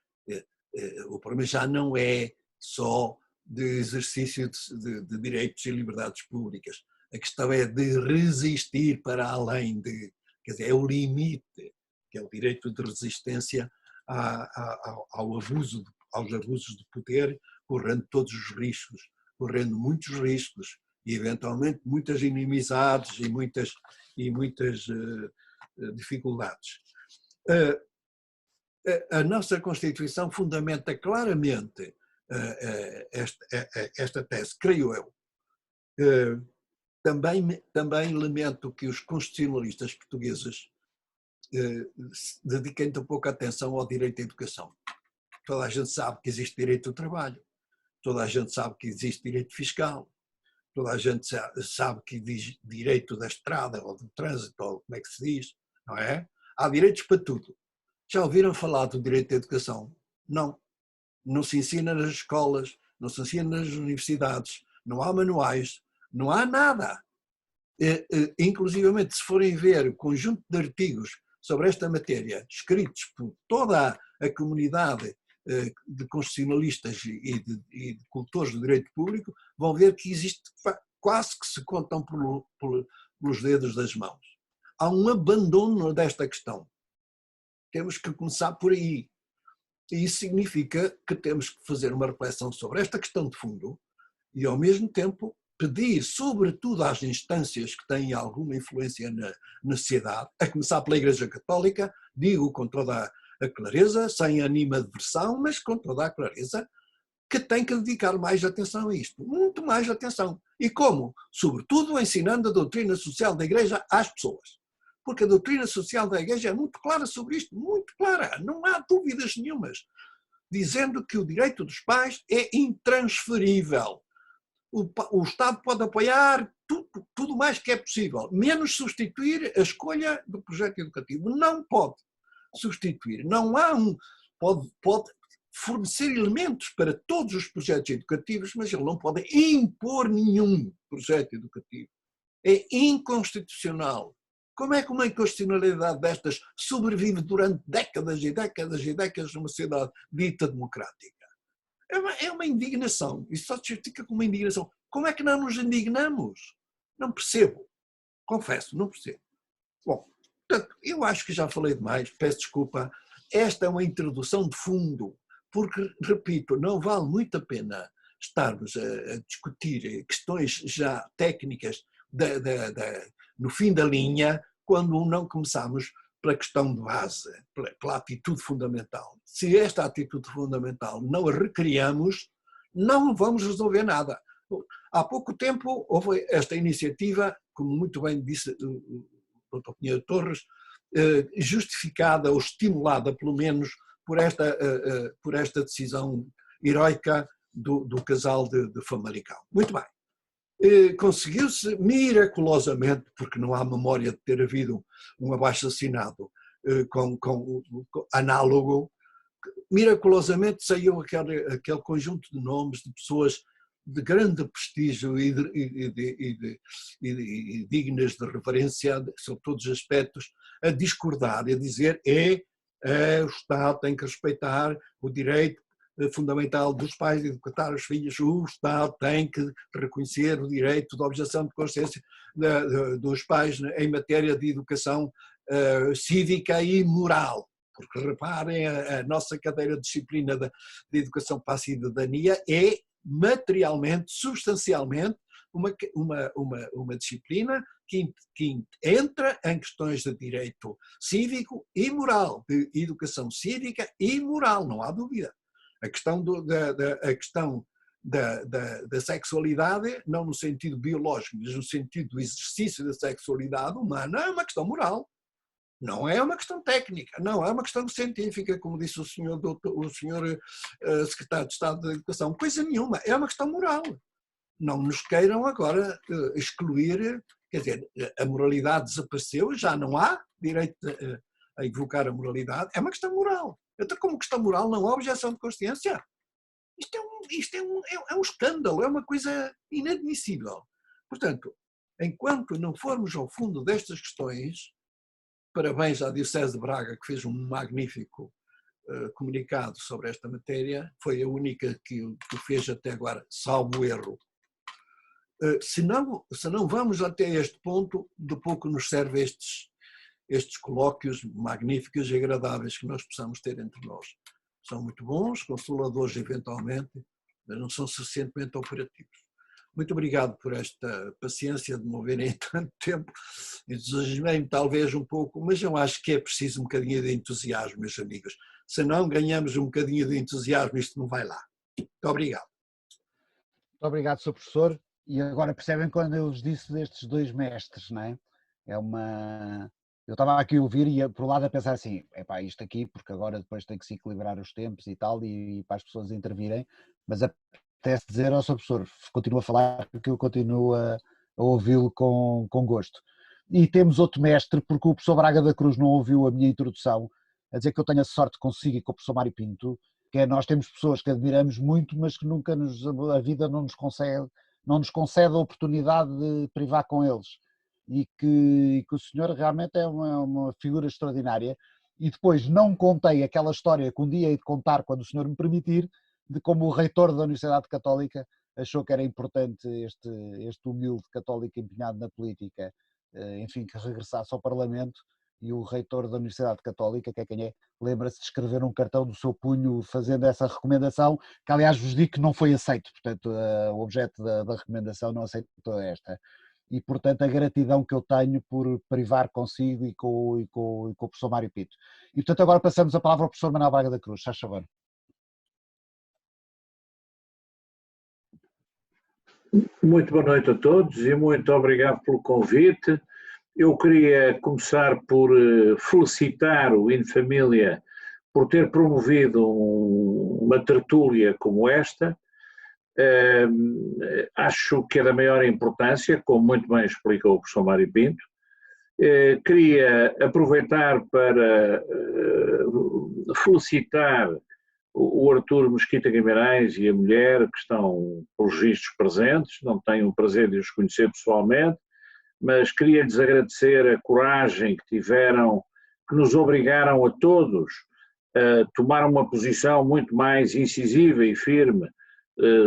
o problema já não é só de exercício de direitos e liberdades públicas. A questão é de resistir para além de, quer dizer, é o limite, que é o direito de resistência aos abusos de poder, correndo todos os riscos, correndo muitos riscos e eventualmente muitas inimizades e muitas dificuldades. A nossa Constituição fundamenta claramente esta tese, creio eu. Também lamento que os constitucionalistas portugueses dediquem tão pouca atenção ao direito à educação. Toda a gente sabe que existe direito ao trabalho, toda a gente sabe que existe direito fiscal, toda a gente sabe que existe direito da estrada ou do trânsito, ou como é que se diz, não é? Há direitos para tudo. Já ouviram falar do direito à educação? Não. Não se ensina nas escolas, não se ensina nas universidades, não há manuais, não há nada. Inclusivamente, se forem ver o conjunto de artigos sobre esta matéria, escritos por toda a comunidade de constitucionalistas e de cultores do direito público, vão ver que existe, quase que se contam pelos dedos das mãos. Há um abandono desta questão. Temos que começar por aí. E isso significa que temos que fazer uma reflexão sobre esta questão de fundo e, ao mesmo tempo, pedir, sobretudo às instâncias que têm alguma influência na sociedade, a começar pela Igreja Católica, digo com toda a clareza, sem animadversão, mas com toda a clareza, que tem que dedicar mais atenção a isto, muito mais atenção. E como? Sobretudo ensinando a doutrina social da Igreja às pessoas. porque a doutrina social da Igreja é muito clara sobre isto, muito clara, não há dúvidas nenhumas, dizendo que o direito dos pais é intransferível. O Estado pode apoiar tudo mais que é possível, menos substituir a escolha do projeto educativo. Não pode substituir. Não há pode fornecer elementos para todos os projetos educativos, mas ele não pode impor nenhum projeto educativo. É inconstitucional. Como é que uma inconstitucionalidade destas sobrevive durante décadas e décadas e décadas numa sociedade dita democrática? É uma indignação. Isso só se justifica com uma indignação. Como é que não nos indignamos? Não percebo. Confesso, não percebo. Bom, portanto, eu acho que já falei demais, peço desculpa. Esta é uma introdução de fundo, porque, repito, não vale muito a pena estarmos a discutir questões já técnicas no fim da linha, quando não começamos pela questão de base, pela atitude fundamental. Se esta atitude fundamental não a recriamos, não vamos resolver nada. Há pouco tempo houve esta iniciativa, como muito bem disse o Dr. Pinheiro Torres, justificada ou estimulada, pelo menos, por esta decisão heroica do casal de Famalicão. Muito bem. Conseguiu-se miraculosamente, porque não há memória de ter havido um abaixo-assinado análogo, miraculosamente saiu aquele conjunto de nomes de pessoas de grande prestígio e dignas de reverência sobre todos os aspectos, a discordar e a dizer o Estado tem que respeitar o direito fundamental dos pais de educar os filhos, o Estado tem que reconhecer o direito de objeção de consciência dos pais em matéria de educação cívica e moral. Porque reparem, a nossa cadeira de disciplina de educação para a cidadania é materialmente, substancialmente, uma disciplina que entra em questões de direito cívico e moral, de educação cívica e moral, não há dúvida. A questão da sexualidade, não no sentido biológico, mas no sentido do exercício da sexualidade humana, é uma questão moral. Não é uma questão técnica, não é uma questão científica, como disse o senhor secretário de Estado da Educação. Coisa nenhuma, é uma questão moral. Não nos queiram agora excluir, quer dizer, a moralidade desapareceu, já não há direito a evocar a moralidade, é uma questão moral. Então, como questão moral, não há objeção de consciência. Isto é um escândalo, é uma coisa inadmissível. Portanto, enquanto não formos ao fundo destas questões, parabéns à Diocese de Braga, que fez um magnífico comunicado sobre esta matéria, foi a única que o fez até agora, salvo erro. Se não vamos até este ponto, de pouco nos serve estes colóquios magníficos e agradáveis que nós possamos ter entre nós. São muito bons, consoladores eventualmente, mas não são suficientemente operativos. Muito obrigado por esta paciência de me ouvirem tanto tempo. Entusiasmei-me talvez um pouco, mas eu acho que é preciso um bocadinho de entusiasmo, meus amigos. Se não ganhamos um bocadinho de entusiasmo, isto não vai lá. Muito obrigado. Muito obrigado, Sr. Professor. E agora percebem quando eu vos disse destes dois mestres, não é? Eu estava aqui a ouvir e por um lado a pensar assim, isto aqui, porque agora depois tem que se equilibrar os tempos e tal, e para as pessoas intervirem, mas apetece dizer ao Sr. Professor, continua a falar porque eu continuo a ouvi-lo com gosto. E temos outro mestre, porque o professor Braga da Cruz não ouviu a minha introdução, a dizer que eu tenho a sorte consigo e com o professor Mário Pinto, que é nós temos pessoas que admiramos muito, mas que nunca a vida não nos concede a oportunidade de privar com eles. E que o senhor realmente é uma figura extraordinária. E depois não contei aquela história que um dia hei de contar, quando o senhor me permitir, de como o reitor da Universidade Católica achou que era importante este humilde católico empenhado na política, enfim, que regressasse ao Parlamento, e o reitor da Universidade Católica, que é quem é, lembra-se de escrever um cartão do seu punho fazendo essa recomendação, que aliás vos digo que não foi aceito, portanto o objeto da recomendação não aceitou esta. E, portanto, a gratidão que eu tenho por privar consigo e com o professor Mário Pinto. E, portanto, agora passamos a palavra ao professor Manuel Braga da Cruz. Faz favor. Muito boa noite a todos e muito obrigado pelo convite. Eu queria começar por felicitar o Infamília por ter promovido uma tertúlia como esta. Acho que é da maior importância, como muito bem explicou o professor Mário Pinto. Queria aproveitar para felicitar o Artur Mesquita Guimarães e a mulher que estão, pelos vistos, presentes. Não tenho o prazer de os conhecer pessoalmente, mas queria-lhes agradecer a coragem que tiveram, que nos obrigaram a todos a tomar uma posição muito mais incisiva e firme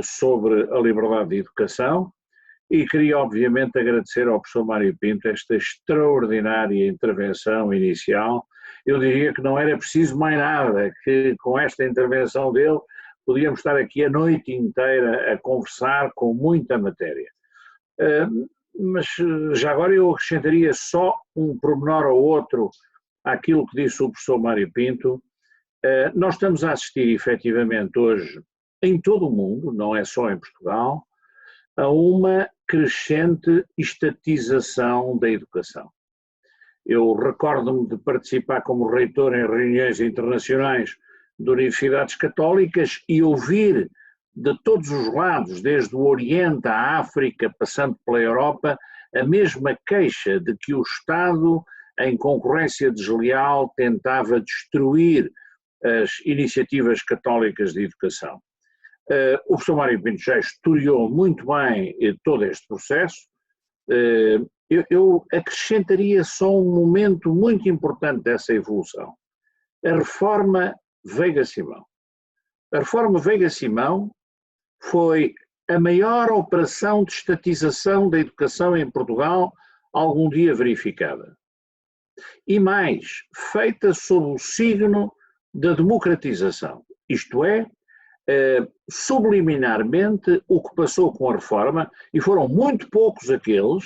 sobre a liberdade de educação. E queria, obviamente, agradecer ao professor Mário Pinto esta extraordinária intervenção inicial. Eu diria que não era preciso mais nada, que com esta intervenção dele podíamos estar aqui a noite inteira a conversar com muita matéria. Mas já agora eu acrescentaria só um pormenor ou outro àquilo que disse o professor Mário Pinto. Nós estamos a assistir efetivamente hoje em todo o mundo, não é só em Portugal, a uma crescente estatização da educação. Eu recordo-me de participar como reitor em reuniões internacionais de universidades católicas e ouvir de todos os lados, desde o Oriente à África, passando pela Europa, a mesma queixa de que o Estado, em concorrência desleal, tentava destruir as iniciativas católicas de educação. O professor Mário Pinto já historiou muito bem todo este processo. Eu acrescentaria só um momento muito importante dessa evolução. A reforma Veiga Simão. A reforma Veiga Simão foi a maior operação de estatização da educação em Portugal algum dia verificada. E mais, feita sob o signo da democratização. Isto é, subliminarmente o que passou com a reforma, e foram muito poucos aqueles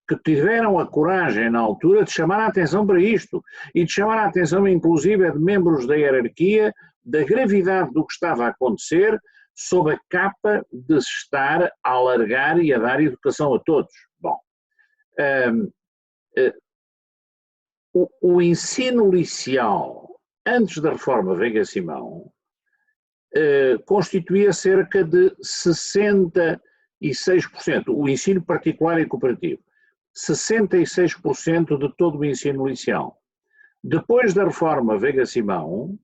que tiveram a coragem na altura de chamar a atenção para isto, e de chamar a atenção inclusive de membros da hierarquia da gravidade do que estava a acontecer, sob a capa de se estar a alargar e a dar educação a todos. Bom, o ensino liceal, antes da reforma Veiga Simão, constituía cerca de 66%, o ensino particular e cooperativo, 66% de todo o ensino liceal. Depois da reforma Veiga Simão,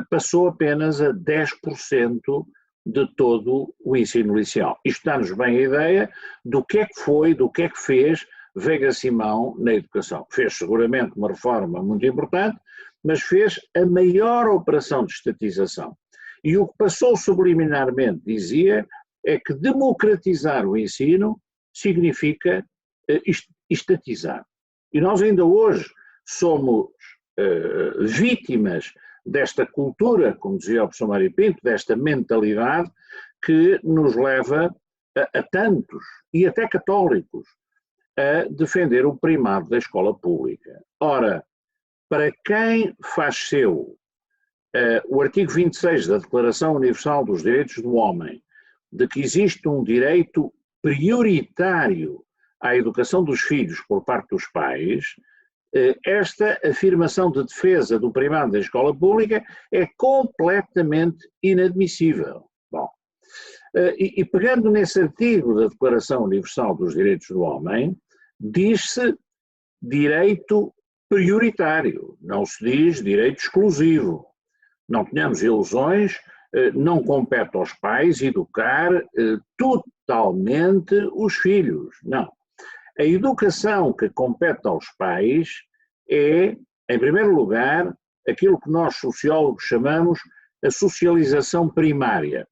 passou apenas a 10% de todo o ensino liceal. Isto dá-nos bem a ideia do que é que foi, do que é que fez Veiga Simão na educação. Fez seguramente uma reforma muito importante, mas fez a maior operação de estatização. E o que passou subliminarmente, dizia, é que democratizar o ensino significa estatizar. E nós ainda hoje somos vítimas desta cultura, como dizia o professor Mário Pinto, desta mentalidade que nos leva a tantos, e até católicos, a defender o primado da escola pública. Ora, para quem faz seu o artigo 26 da Declaração Universal dos Direitos do Homem, de que existe um direito prioritário à educação dos filhos por parte dos pais, esta afirmação de defesa do primado da escola pública é completamente inadmissível. Bom, e pegando nesse artigo da Declaração Universal dos Direitos do Homem, diz-se direito prioritário, não se diz direito exclusivo. Não tenhamos ilusões, não compete aos pais educar totalmente os filhos, não. A educação que compete aos pais é, em primeiro lugar, aquilo que nós sociólogos chamamos a socialização primária.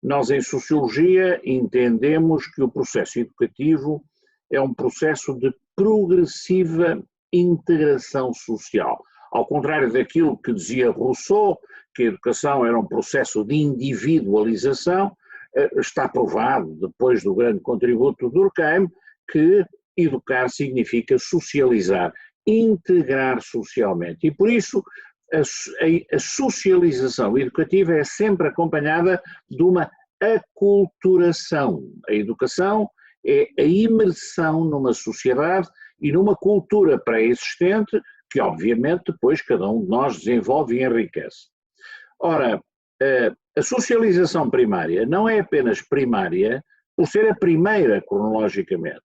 Nós em Sociologia entendemos que o processo educativo é um processo de progressiva integração social. Ao contrário daquilo que dizia Rousseau, que a educação era um processo de individualização, está provado, depois do grande contributo do Durkheim, que educar significa socializar, integrar socialmente. E por isso a socialização educativa é sempre acompanhada de uma aculturação. A educação é a imersão numa sociedade e numa cultura pré-existente que, obviamente, depois cada um de nós desenvolve e enriquece. Ora, a socialização primária não é apenas primária por ser a primeira cronologicamente,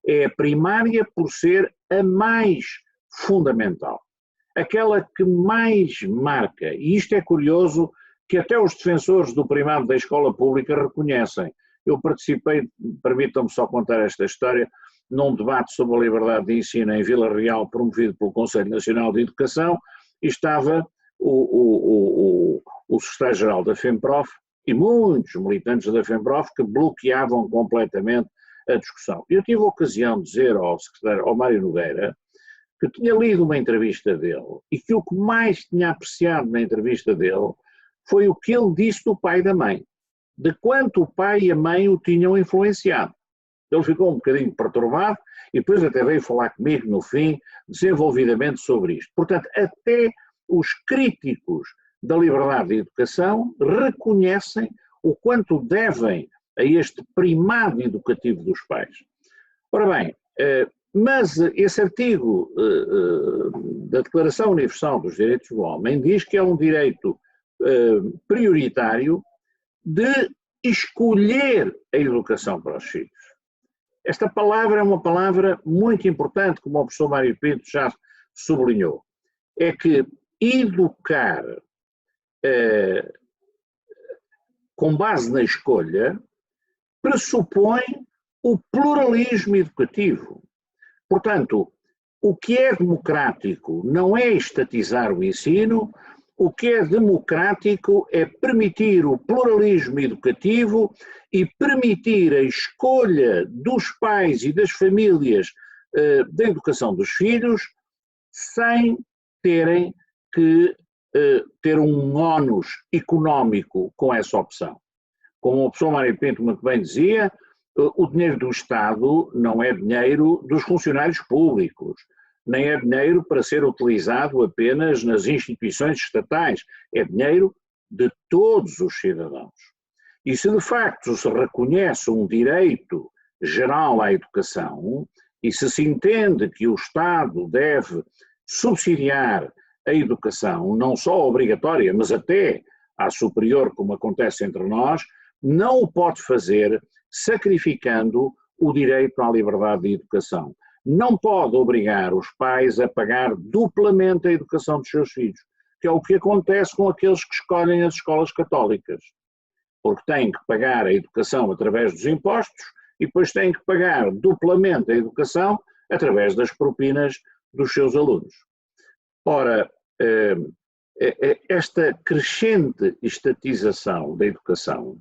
é a primária por ser a mais fundamental, aquela que mais marca, e isto é curioso que até os defensores do primário da escola pública reconhecem. Eu participei, permitam-me só contar esta história, num debate sobre a liberdade de ensino em Vila Real, promovido pelo Conselho Nacional de Educação, e estava o secretário-geral da FEMPROF e muitos militantes da FEMPROF que bloqueavam completamente a discussão. Eu tive a ocasião de dizer ao Mário Nogueira que tinha lido uma entrevista dele e que o que mais tinha apreciado na entrevista dele foi o que ele disse do pai e da mãe, de quanto o pai e a mãe o tinham influenciado. Ele ficou um bocadinho perturbado e depois até veio falar comigo no fim, desenvolvidamente sobre isto. Portanto, até os críticos da liberdade de educação reconhecem o quanto devem a este primado educativo dos pais. Ora bem, mas esse artigo da Declaração Universal dos Direitos do Homem diz que é um direito prioritário de escolher a educação para os filhos. Esta palavra é uma palavra muito importante, como o professor Mário Pinto já sublinhou. É que educar com base na escolha pressupõe o pluralismo educativo. Portanto, o que é democrático não é estatizar o ensino, o que é democrático é permitir o pluralismo educativo e permitir a escolha dos pais e das famílias da educação dos filhos sem terem que ter um ónus económico com essa opção. Como o professor Mário Pinto muito bem dizia, o dinheiro do Estado não é dinheiro dos funcionários públicos, nem é dinheiro para ser utilizado apenas nas instituições estatais, é dinheiro de todos os cidadãos. E se de facto se reconhece um direito geral à educação, e se entende que o Estado deve subsidiar a educação, não só obrigatória, mas até à superior, como acontece entre nós, não o pode fazer sacrificando o direito à liberdade de educação. Não pode obrigar os pais a pagar duplamente a educação dos seus filhos, que é o que acontece com aqueles que escolhem as escolas católicas, porque têm que pagar a educação através dos impostos e depois têm que pagar duplamente a educação através das propinas dos seus alunos. Ora, esta crescente estatização da educação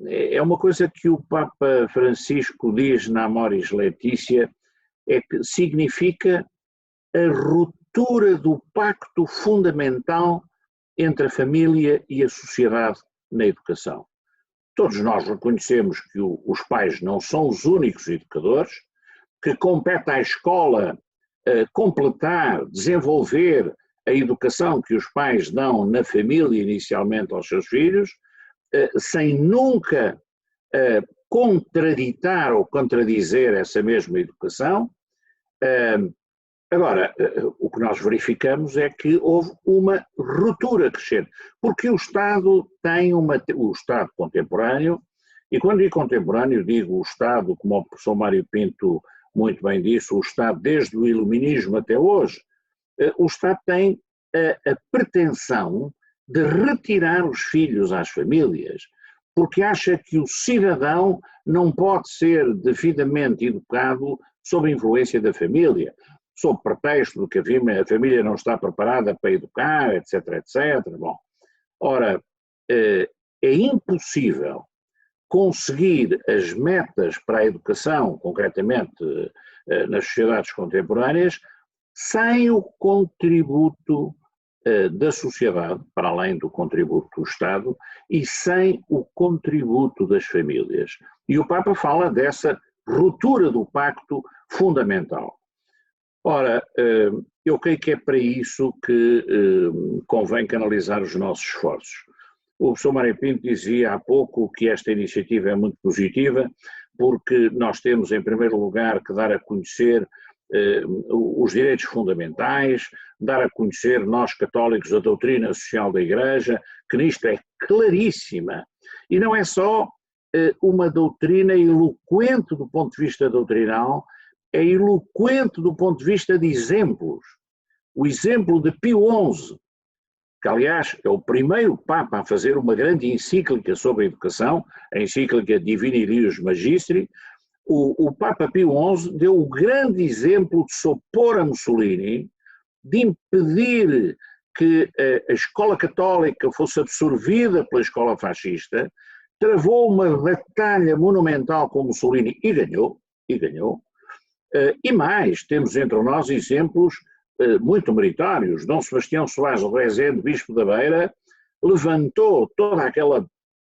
é uma coisa que o Papa Francisco diz na Amoris Laetitia, é que significa a ruptura do pacto fundamental entre a família e a sociedade na educação. Todos nós reconhecemos que os pais não são os únicos educadores, que compete à escola completar, desenvolver a educação que os pais dão na família inicialmente aos seus filhos, sem nunca contraditar ou contradizer essa mesma educação. Agora, o que nós verificamos é que houve uma ruptura crescente, porque o Estado tem o Estado contemporâneo, e quando digo contemporâneo digo o Estado, como o professor Mário Pinto muito bem disse, o Estado desde o Iluminismo até hoje, o Estado tem a pretensão de retirar os filhos às famílias, porque acha que o cidadão não pode ser devidamente educado sob a influência da família, sob pretexto de que a família não está preparada para educar, etc, etc. Bom, ora, é impossível conseguir as metas para a educação, concretamente nas sociedades contemporâneas, sem o contributo da sociedade, para além do contributo do Estado, e sem o contributo das famílias. E o Papa fala dessa ruptura do pacto fundamental. Ora, eu creio que é para isso que convém canalizar os nossos esforços. O professor Mário Pinto dizia há pouco que esta iniciativa é muito positiva, porque nós temos, em primeiro lugar, que dar a conhecer os direitos fundamentais, dar a conhecer, nós católicos, a doutrina social da Igreja, que nisto é claríssima. E não é só uma doutrina eloquente do ponto de vista doutrinal, é eloquente do ponto de vista de exemplos. O exemplo de Pio XI, que aliás é o primeiro Papa a fazer uma grande encíclica sobre a educação, a encíclica Divini Ilius Magistri. O Papa Pio XI deu o grande exemplo de se opor a Mussolini, de impedir que a escola católica fosse absorvida pela escola fascista, travou uma batalha monumental com Mussolini e ganhou. E mais, temos entre nós exemplos muito meritórios. Dom Sebastião Soares Rezende, bispo da Beira, levantou toda aquela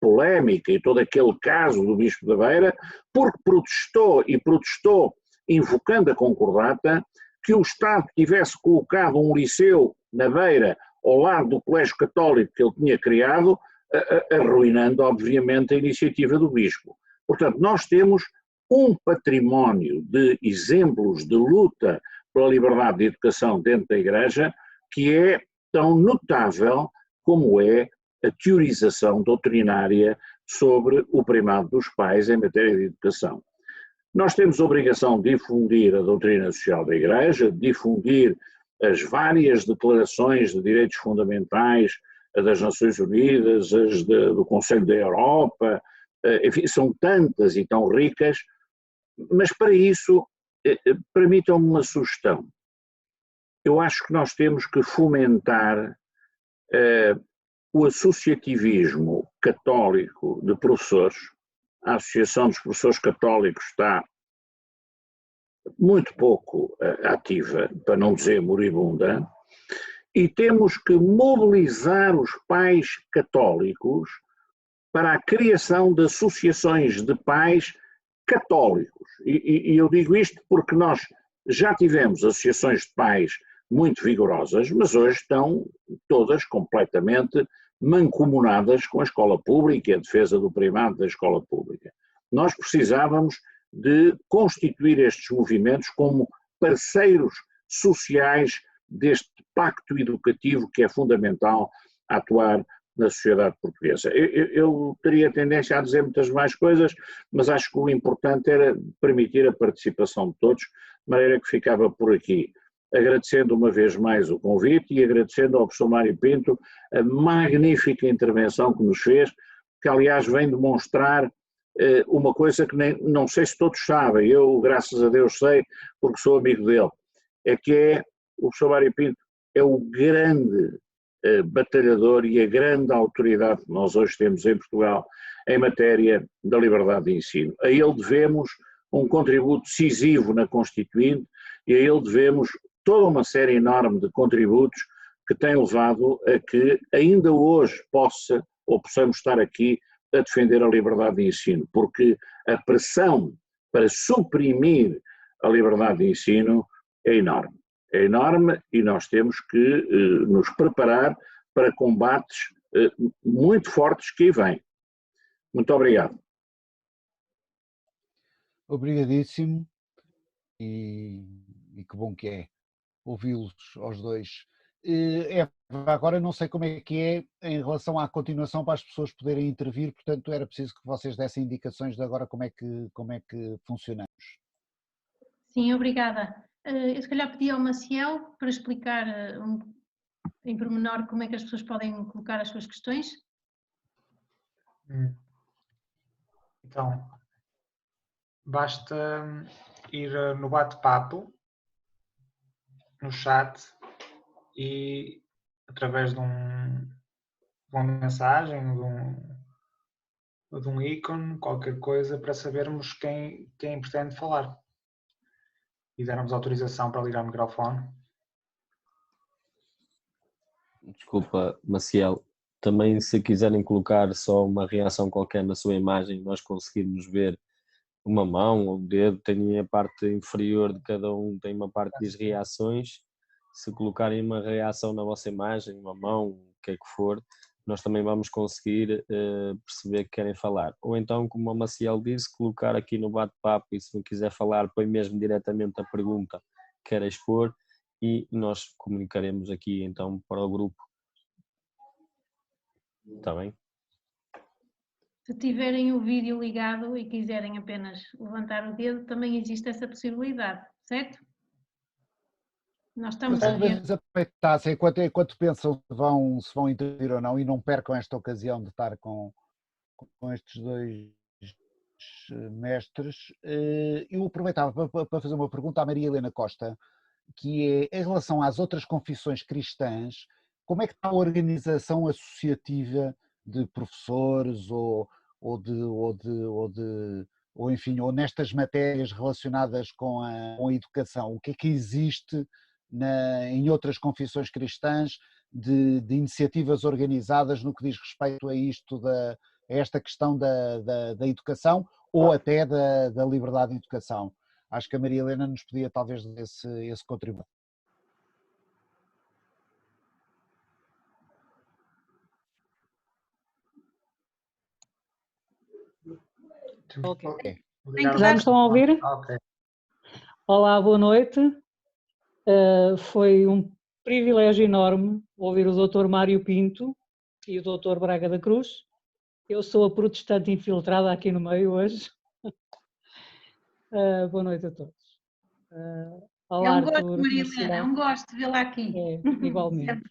polémica e todo aquele caso do bispo da Beira, porque protestou invocando a concordata, que o Estado tivesse colocado um liceu na Beira ao lado do colégio católico que ele tinha criado, arruinando obviamente a iniciativa do bispo. Portanto, nós temos um património de exemplos de luta pela liberdade de educação dentro da Igreja que é tão notável como é a teorização doutrinária sobre o primado dos pais em matéria de educação. Nós temos a obrigação de difundir a doutrina social da Igreja, de difundir as várias declarações de direitos fundamentais das Nações Unidas, as do Conselho da Europa, enfim, são tantas e tão ricas, mas para isso, permitam-me uma sugestão. Eu acho que nós temos que fomentar o associativismo católico de professores. A Associação dos Professores Católicos está muito pouco ativa, para não dizer moribunda, e temos que mobilizar os pais católicos para a criação de associações de pais católicos. E eu digo isto porque nós já tivemos associações de pais muito vigorosas, mas hoje estão todas completamente mancomunadas com a escola pública e a defesa do primado da escola pública. Nós precisávamos de constituir estes movimentos como parceiros sociais deste pacto educativo que é fundamental a atuar na sociedade portuguesa. Eu teria tendência a dizer muitas mais coisas, mas acho que o importante era permitir a participação de todos, de maneira que ficava por aqui. Agradecendo uma vez mais o convite e agradecendo ao professor Mário Pinto a magnífica intervenção que nos fez, que aliás vem demonstrar uma coisa que não sei se todos sabem, eu graças a Deus sei porque sou amigo dele, é que o professor Mário Pinto é o grande batalhador e a grande autoridade que nós hoje temos em Portugal em matéria da liberdade de ensino. A ele devemos um contributo decisivo na Constituinte e a ele devemos toda uma série enorme de contributos que têm levado a que ainda hoje possamos estar aqui a defender a liberdade de ensino, porque a pressão para suprimir a liberdade de ensino é enorme. É enorme e nós temos que nos preparar para combates muito fortes que aí vêm. Muito obrigado. Obrigadíssimo e que bom que é ouvi-los aos dois. Agora não sei como é que é em relação à continuação para as pessoas poderem intervir, portanto era preciso que vocês dessem indicações de agora como é que funcionamos. Sim, obrigada. Eu se calhar pedi ao Maciel para explicar em pormenor como é que as pessoas podem colocar as suas questões. Então, basta ir no bate-papo, no chat e através de uma mensagem, de um ícone, qualquer coisa, para sabermos quem pretende falar. E darmos autorização para ligar o microfone. Desculpa, Maciel. Também se quiserem colocar só uma reação qualquer na sua imagem, nós conseguirmos ver uma mão ou um dedo, tem a parte inferior de cada um, tem uma parte de reações. Se colocarem uma reação na vossa imagem, uma mão, o que é que for, nós também vamos conseguir perceber que querem falar. Ou então, como a Maciel disse, colocar aqui no bate-papo e se não quiser falar, põe mesmo diretamente a pergunta que quer expor e nós comunicaremos aqui então para o grupo. Está bem? Se tiverem o vídeo ligado e quiserem apenas levantar o dedo, também existe essa possibilidade, certo? Nós estamos a ver. Talvez aproveitassem enquanto pensam se vão intervir ou não e não percam esta ocasião de estar com estes dois mestres. Eu aproveitava para fazer uma pergunta à Maria Helena Costa, que é em relação às outras confissões cristãs, como é que está a organização associativa de professores ou enfim, ou nestas matérias relacionadas com a educação? O que é que existe em outras confissões cristãs de iniciativas organizadas no que diz respeito a isto, a esta questão da educação ou até da liberdade de educação? Acho que a Maria Helena nos podia talvez dar esse contributo. Ok. Já me estão a ouvir? Ok. Olá, boa noite. Foi um privilégio enorme ouvir o Dr. Mário Pinto e o Dr. Braga da Cruz. Eu sou a protestante infiltrada aqui no meio hoje. Boa noite a todos. Olá, É um gosto, Arthur, Maria Helena, é um gosto de vê-la aqui. Igualmente.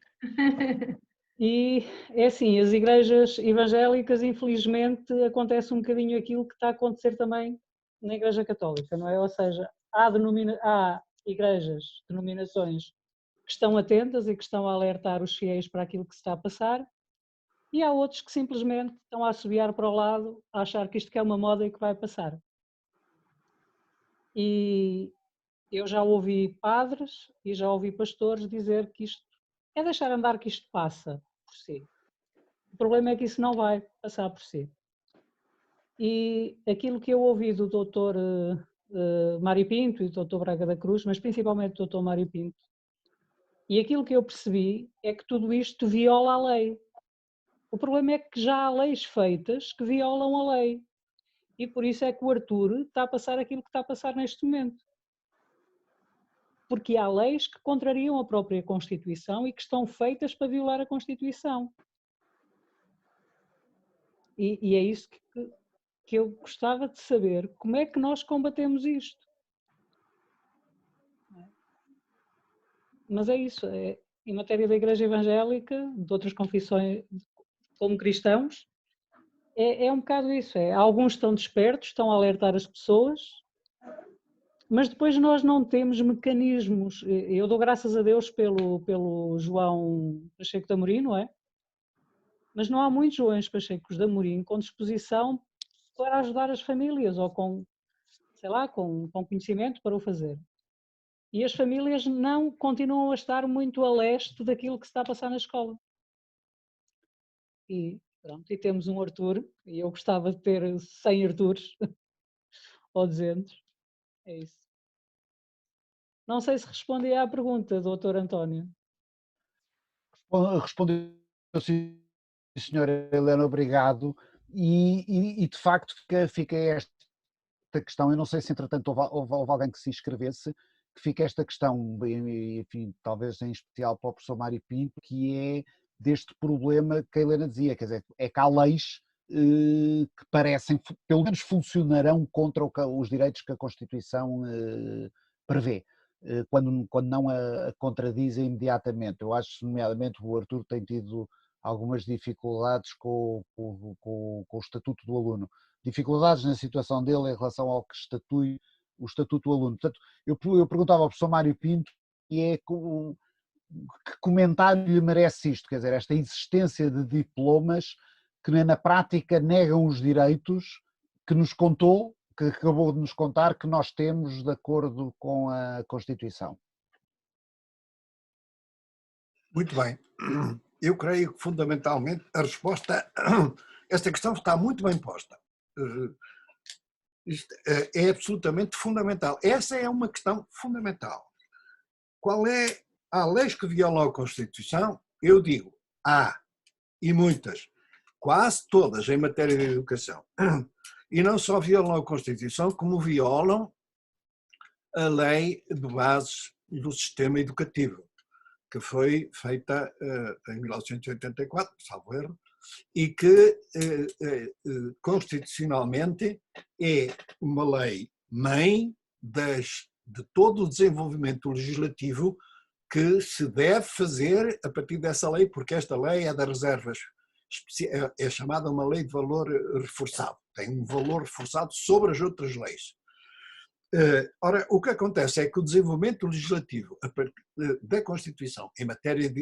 E é assim, as igrejas evangélicas, infelizmente, acontece um bocadinho aquilo que está a acontecer também na Igreja Católica, não é? Ou seja, há igrejas, denominações que estão atentas e que estão a alertar os fiéis para aquilo que se está a passar, e há outros que simplesmente estão a assobiar para o lado, a achar que isto que é uma moda e que vai passar. E eu já ouvi padres e já ouvi pastores dizer que isto é deixar andar, que isto passa por si. O problema é que isso não vai passar por si. E aquilo que eu ouvi do Dr. Mário Pinto e do Dr. Braga da Cruz, mas principalmente do Dr. Mário Pinto, e aquilo que eu percebi é que tudo isto viola a lei. O problema é que já há leis feitas que violam a lei. E por isso é que o Arthur está a passar aquilo que está a passar neste momento. Porque há leis que contrariam a própria Constituição e que estão feitas para violar a Constituição. E é isso que eu gostava de saber, como é que nós combatemos isto? Mas é isso, em matéria da Igreja Evangélica, de outras confissões como cristãos, é um bocado isso, alguns estão despertos, estão a alertar as pessoas, mas depois nós não temos mecanismos. Eu dou graças a Deus pelo João Pacheco de Amorim, não é? Mas não há muitos Joões Pachecos de Amorim com disposição para ajudar as famílias ou com, sei lá, com conhecimento para o fazer. E as famílias não continuam a estar muito a leste daquilo que se está a passar na escola. E pronto, e temos um Arthur, e eu gostava de ter 100 Artures, ou 200. É isso. Não sei se respondi à pergunta, Dr. António. Respondeu sim, senhora Helena, obrigado. E de facto fica esta questão, eu não sei se entretanto houve alguém que se inscrevesse, que fica esta questão, enfim, talvez em especial para o professor Mário Pinto, que é deste problema que a Helena dizia, quer dizer, é que há leis que parecem, pelo menos funcionarão contra os direitos que a Constituição prevê, quando não a contradizem imediatamente. Eu acho, nomeadamente, o Arthur tem tido algumas dificuldades com o Estatuto do Aluno, dificuldades na situação dele em relação ao que estatui o Estatuto do Aluno. Portanto, eu perguntava ao professor Mário Pinto que comentário lhe merece isto, quer dizer, esta existência de diplomas que na prática negam os direitos que nos contou, que acabou de nos contar, que nós temos de acordo com a Constituição. Muito bem. Eu creio que fundamentalmente a resposta, esta questão está muito bem posta. Isto é absolutamente fundamental. Essa é uma questão fundamental. Há leis que violam a Constituição? Eu digo, há. e muitas, quase todas em matéria de educação. E não só violam a Constituição, como violam a lei de bases do sistema educativo, que foi feita em 1984, salvo erro, e que constitucionalmente é uma lei mãe de todo o desenvolvimento legislativo que se deve fazer a partir dessa lei, porque esta lei é das reservas, é chamada uma lei de valor reforçado, tem um valor reforçado sobre as outras leis. Ora, o que acontece é que o desenvolvimento legislativo da Constituição em matéria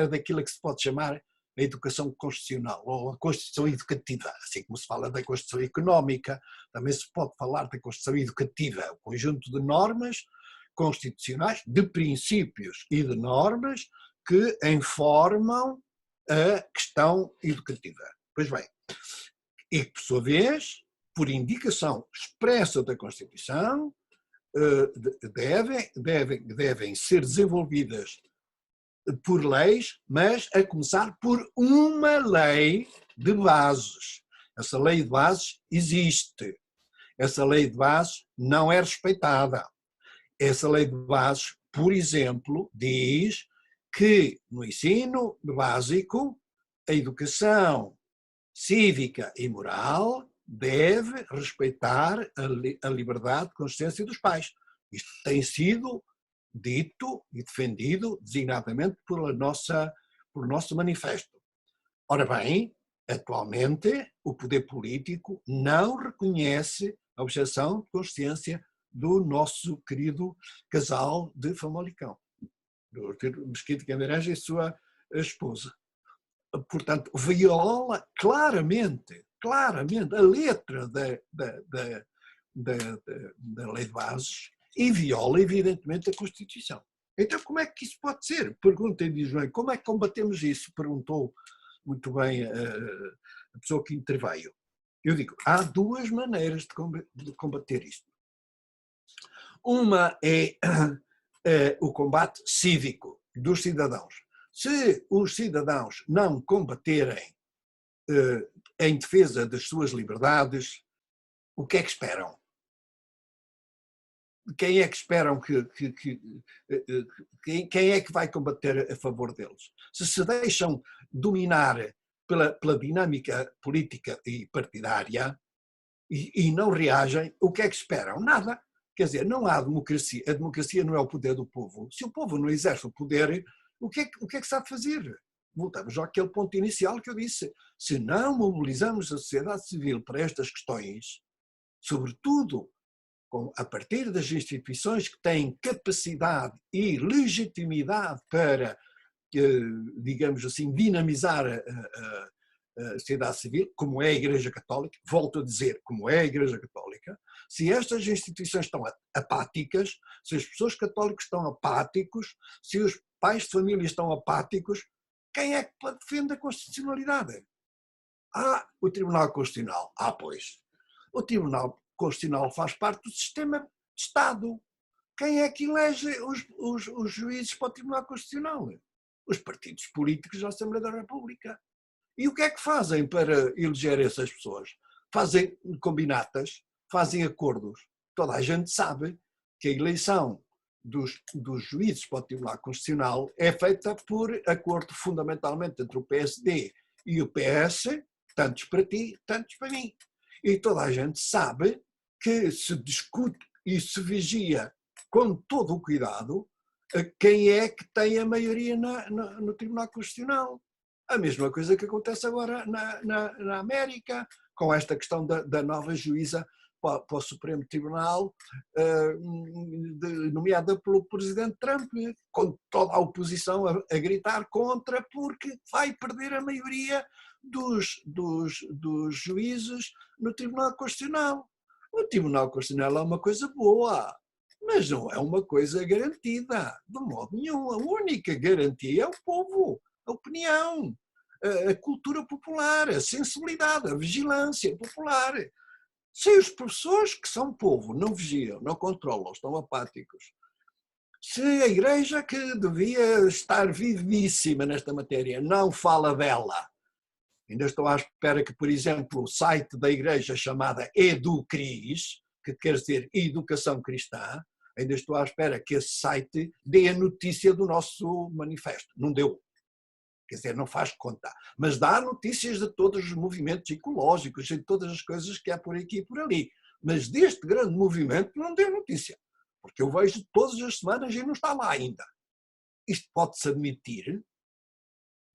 daquilo que se pode chamar a educação constitucional ou a Constituição educativa, assim como se fala da Constituição económica, também se pode falar da Constituição educativa, o conjunto de normas constitucionais, de princípios e de normas que informam a questão educativa. Pois bem, e por sua vez, por indicação expressa da Constituição, devem ser desenvolvidas por leis, mas a começar por uma lei de bases. Essa lei de bases existe. Essa lei de bases não é respeitada. Essa lei de bases, por exemplo, diz que no ensino básico a educação cívica e moral deve respeitar a liberdade de consciência dos pais. Isto tem sido dito e defendido designadamente pelo nosso manifesto. Ora bem, atualmente o poder político não reconhece a objeção de consciência do nosso querido casal de Famalicão, do Mesquita Guimarães e sua esposa. Portanto, viola claramente a letra da lei de bases e viola, evidentemente, a Constituição. Então, como é que isso pode ser? Pergunta e diz bem, como é que combatemos isso? Perguntou muito bem a pessoa que interveio. Eu digo, há duas maneiras de combater isto. Uma é o combate cívico dos cidadãos. Se os cidadãos não combaterem em defesa das suas liberdades, o que é que esperam? Quem é que esperam quem é que vai combater a favor deles? Se deixam dominar pela dinâmica política e partidária e não reagem, o que é que esperam? Nada. Quer dizer, não há democracia. A democracia não é o poder do povo. Se o povo não exerce o poder, o que é que se há de fazer? Voltamos àquele ponto inicial que eu disse. Se não mobilizamos a sociedade civil para estas questões, sobretudo a partir das instituições que têm capacidade e legitimidade para, digamos assim, dinamizar a sociedade civil, como é a Igreja Católica, volto a dizer, como é a Igreja Católica, se estas instituições estão apáticas, se as pessoas católicas estão apáticos, se os pais de família estão apáticos, quem é que defende a constitucionalidade? O Tribunal Constitucional. Pois. O Tribunal Constitucional faz parte do sistema de Estado. Quem é que elege os juízes para o Tribunal Constitucional? Os partidos políticos da Assembleia da República. E o que é que fazem para eleger essas pessoas? Fazem combinatas, fazem acordos. Toda a gente sabe que a eleição dos juízes para o Tribunal Constitucional é feita por acordo fundamentalmente entre o PSD e o PS, tantos para ti, tantos para mim. E toda a gente sabe que se discute e se vigia com todo o cuidado quem é que tem a maioria no Tribunal Constitucional. A mesma coisa que acontece agora na América, com esta questão da nova juíza para o Supremo Tribunal, nomeada pelo presidente Trump, com toda a oposição a gritar contra, porque vai perder a maioria dos juízes no Tribunal Constitucional. O Tribunal Constitucional é uma coisa boa, mas não é uma coisa garantida, de modo nenhum. A única garantia é o povo, a opinião, a cultura popular, a sensibilidade, a vigilância popular. Se os professores que são povo não vigiam, não controlam, estão apáticos, se a Igreja que devia estar vivíssima nesta matéria não fala dela, Ainda estou à espera que, por exemplo, o site da igreja chamada EduCris, que quer dizer Educação Cristã, ainda estou à espera que esse site dê a notícia do nosso manifesto. Não deu. Quer dizer, não faz conta. Mas dá notícias de todos os movimentos ecológicos e de todas as coisas que há por aqui e por ali. Mas deste grande movimento não deu notícia. Porque eu vejo todas as semanas e não está lá ainda. Isto pode-se admitir.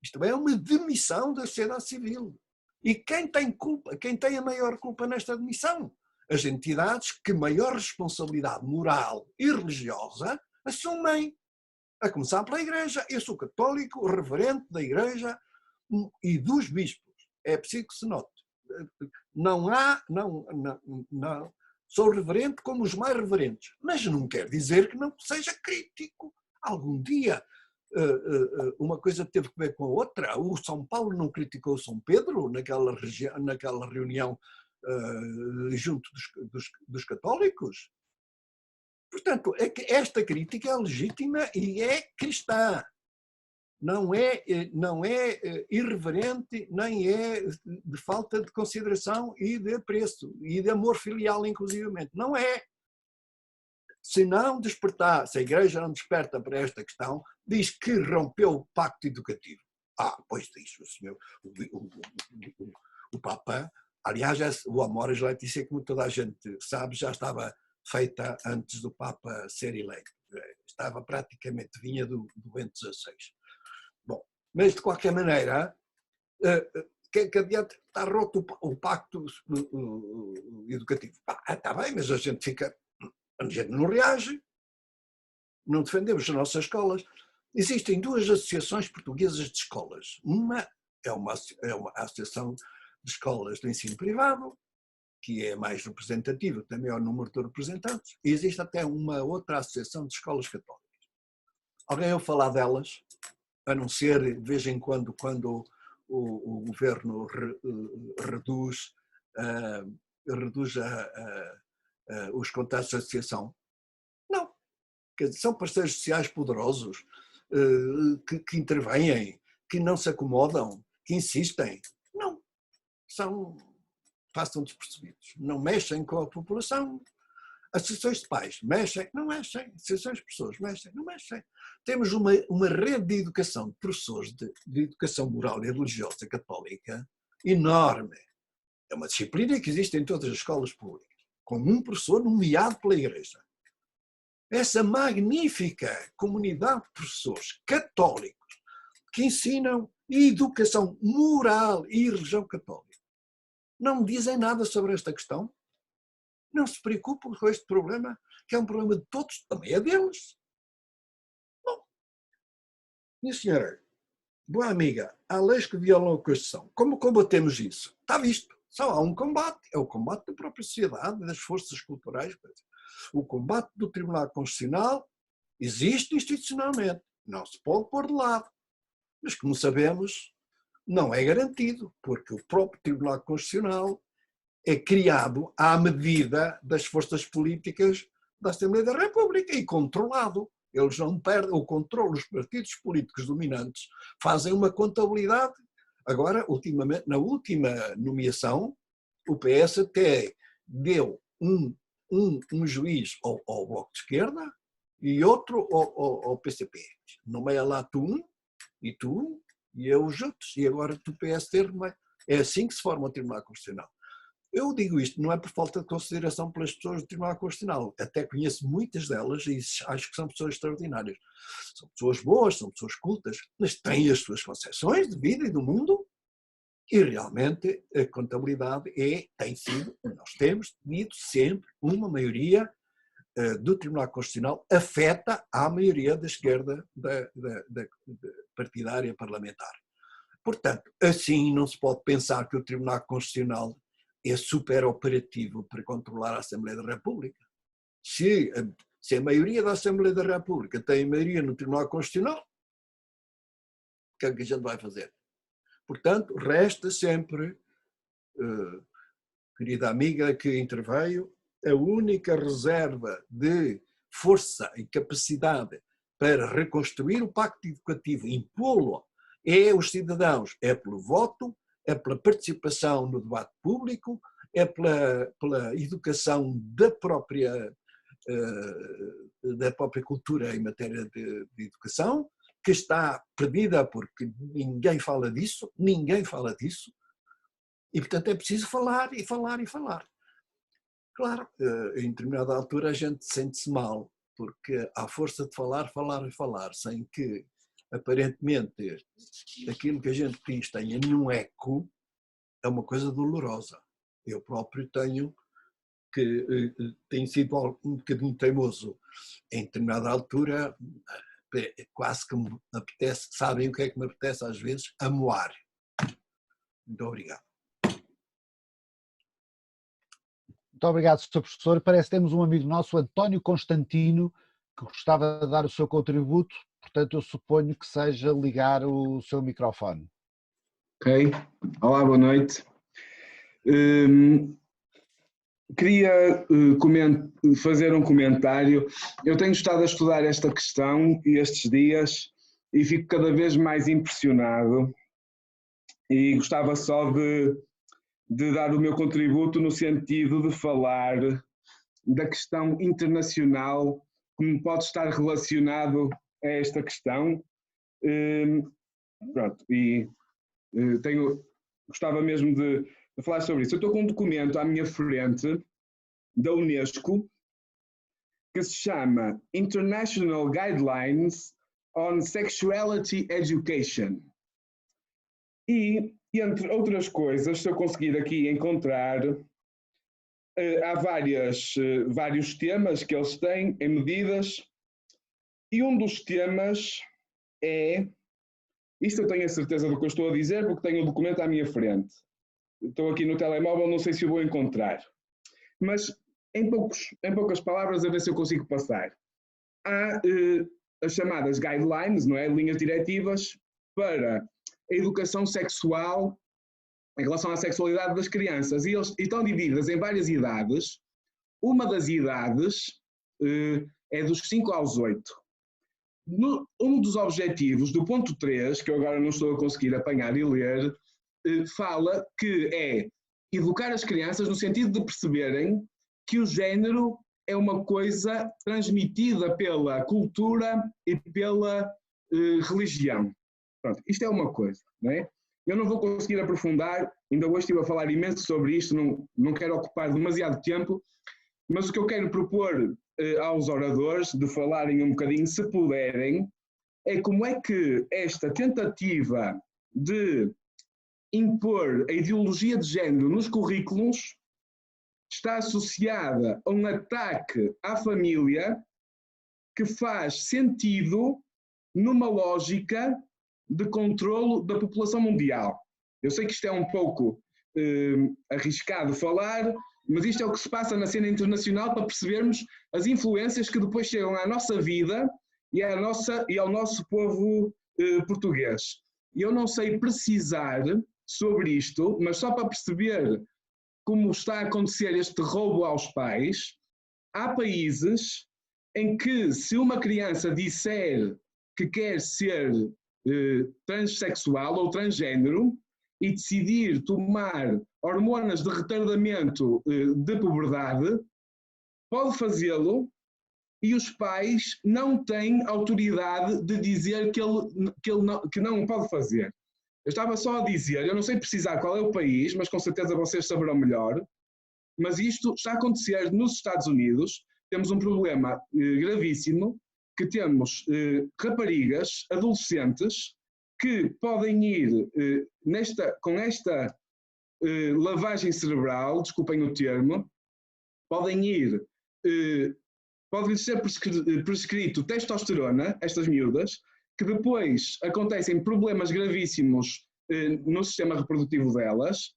Isto é uma demissão da sociedade civil. E quem tem culpa? Quem tem a maior culpa nesta demissão? As entidades que maior responsabilidade moral e religiosa assumem. A começar pela Igreja. Eu sou católico, reverente da Igreja e dos bispos. É preciso que se note. Não, sou reverente como os mais reverentes. Mas não quer dizer que não seja crítico. Algum dia uma coisa teve que ver com a outra. O São Paulo não criticou o São Pedro naquela reunião junto dos católicos. Portanto, é que esta crítica é legítima e é cristã. Não é irreverente, nem é de falta de consideração e de apreço, e de amor filial, inclusivamente. Não é. Se não despertar, se a Igreja não desperta para esta questão, diz que rompeu o pacto educativo. Pois diz o senhor, o Papa, aliás, o Amoris Laetitia, como toda a gente sabe, já estava feita antes do Papa ser eleito. Estava praticamente, vinha do Bento XVI. Bom, mas de qualquer maneira, que adianta, está roto o pacto educativo. Está bem, mas a gente não reage, não defendemos as nossas escolas. Existem duas associações portuguesas de escolas. Uma é uma associação de escolas do ensino privado, que é mais representativa, tem maior número de representantes, e existe até uma outra associação de escolas católicas. Alguém ouve falar delas, a não ser de vez em quando o governo reduz os contratos de associação? Não. Quer dizer, são parceiros sociais poderosos que intervêm, que não se acomodam, que insistem. Não. Passam despercebidos. Não mexem com a população. Associações de pais mexem? Não mexem. Associações de pessoas mexem? Não mexem. Temos uma rede de educação de professores de educação moral e religiosa católica enorme. É uma disciplina que existe em todas as escolas públicas, com um professor nomeado pela Igreja. Essa magnífica comunidade de professores católicos que ensinam educação moral e religião católica não dizem nada sobre esta questão, não se preocupam com este problema, que é um problema de todos, também é deles. Bom, minha senhora, boa amiga, há leis que violam a Constituição. Como combatemos isso? Está visto. Só há um combate, é o combate da própria sociedade, das forças culturais. O combate do Tribunal Constitucional existe institucionalmente, não se pode pôr de lado. Mas, como sabemos, não é garantido, porque o próprio Tribunal Constitucional é criado à medida das forças políticas da Assembleia da República e controlado. Eles não perdem o controle, os partidos políticos dominantes fazem uma contabilidade. Agora, ultimamente, na última nomeação, o PS até deu um juiz ao Bloco de Esquerda e outro ao PCP. Nomeia lá tu e tu e eu os outros. E agora tu PSD, é assim que se forma o Tribunal Constitucional. Eu digo isto, não é por falta de consideração pelas pessoas do Tribunal Constitucional. Até conheço muitas delas e acho que são pessoas extraordinárias. São pessoas boas, são pessoas cultas, mas têm as suas concepções de vida e do mundo. E realmente a contabilidade tem sido, nós temos tido sempre uma maioria do Tribunal Constitucional afeta à maioria da esquerda partidária parlamentar. Portanto, assim não se pode pensar que o Tribunal Constitucional é super operativo para controlar a Assembleia da República. Se a maioria da Assembleia da República tem maioria no Tribunal Constitucional, o que é que a gente vai fazer? Portanto, resta sempre, querida amiga que interveio, a única reserva de força e capacidade para reconstruir o pacto educativo, impô-lo, é os cidadãos, é pelo voto, é pela participação no debate público, é pela educação da própria cultura em matéria de educação, que está perdida porque ninguém fala disso, e portanto é preciso falar e falar e falar. Claro, em determinada altura a gente sente-se mal, porque à força de falar, falar e falar, sem que aparentemente aquilo que a gente diz tenha nenhum eco, é uma coisa dolorosa. Eu próprio tenho sido um bocadinho teimoso. Em determinada altura, quase que me apetece, sabem o que é que me apetece às vezes? Amoar. Muito obrigado. Muito obrigado, Sr. Professor. Parece que temos um amigo nosso, António Constantino, que gostava de dar o seu contributo, portanto eu suponho que seja ligar o seu microfone. Ok. Olá, boa noite. Queria fazer um comentário. Eu tenho estado a estudar esta questão estes dias e fico cada vez mais impressionado e gostava só de dar o meu contributo no sentido de falar da questão internacional, como pode estar relacionado a esta questão. Pronto, e gostava mesmo de falar sobre isso. Eu estou com um documento à minha frente da Unesco que se chama International Guidelines on Sexuality Education. E, entre outras coisas, se eu conseguir aqui encontrar, há vários temas que eles têm em medidas, e um dos temas é, isto eu tenho a certeza do que eu estou a dizer porque tenho o documento à minha frente. Estou aqui no telemóvel, não sei se o vou encontrar. Mas, em poucas palavras, a ver se eu consigo passar. Há as chamadas guidelines, não é? Linhas diretivas para a educação sexual em relação à sexualidade das crianças. E estão divididas em várias idades. Uma das idades é dos 5 aos 8. Um dos objetivos do ponto 3, que eu agora não estou a conseguir apanhar e ler, fala que é educar as crianças no sentido de perceberem que o género é uma coisa transmitida pela cultura e pela religião. Pronto, isto é uma coisa, não é? Eu não vou conseguir aprofundar, ainda hoje estive a falar imenso sobre isto, não quero ocupar demasiado tempo, mas o que eu quero propor aos oradores de falarem um bocadinho, se puderem, é como é que esta tentativa de impor a ideologia de género nos currículos está associada a um ataque à família que faz sentido numa lógica de controlo da população mundial. Eu sei que isto é um pouco arriscado falar, mas isto é o que se passa na cena internacional para percebermos as influências que depois chegam à nossa vida e ao nosso povo português. Eu não sei precisar sobre isto, mas só para perceber como está a acontecer este roubo aos pais, há países em que se uma criança disser que quer ser transexual ou transgênero e decidir tomar hormonas de retardamento de puberdade, pode fazê-lo e os pais não têm autoridade de dizer que não pode fazer. Eu estava só a dizer, eu não sei precisar qual é o país, mas com certeza vocês saberão melhor, mas isto está a acontecer nos Estados Unidos. Temos um problema gravíssimo, que temos raparigas, adolescentes, que podem ir com esta lavagem cerebral, desculpem o termo, pode-lhes ser prescrito testosterona, estas miúdas, que depois acontecem problemas gravíssimos no sistema reprodutivo delas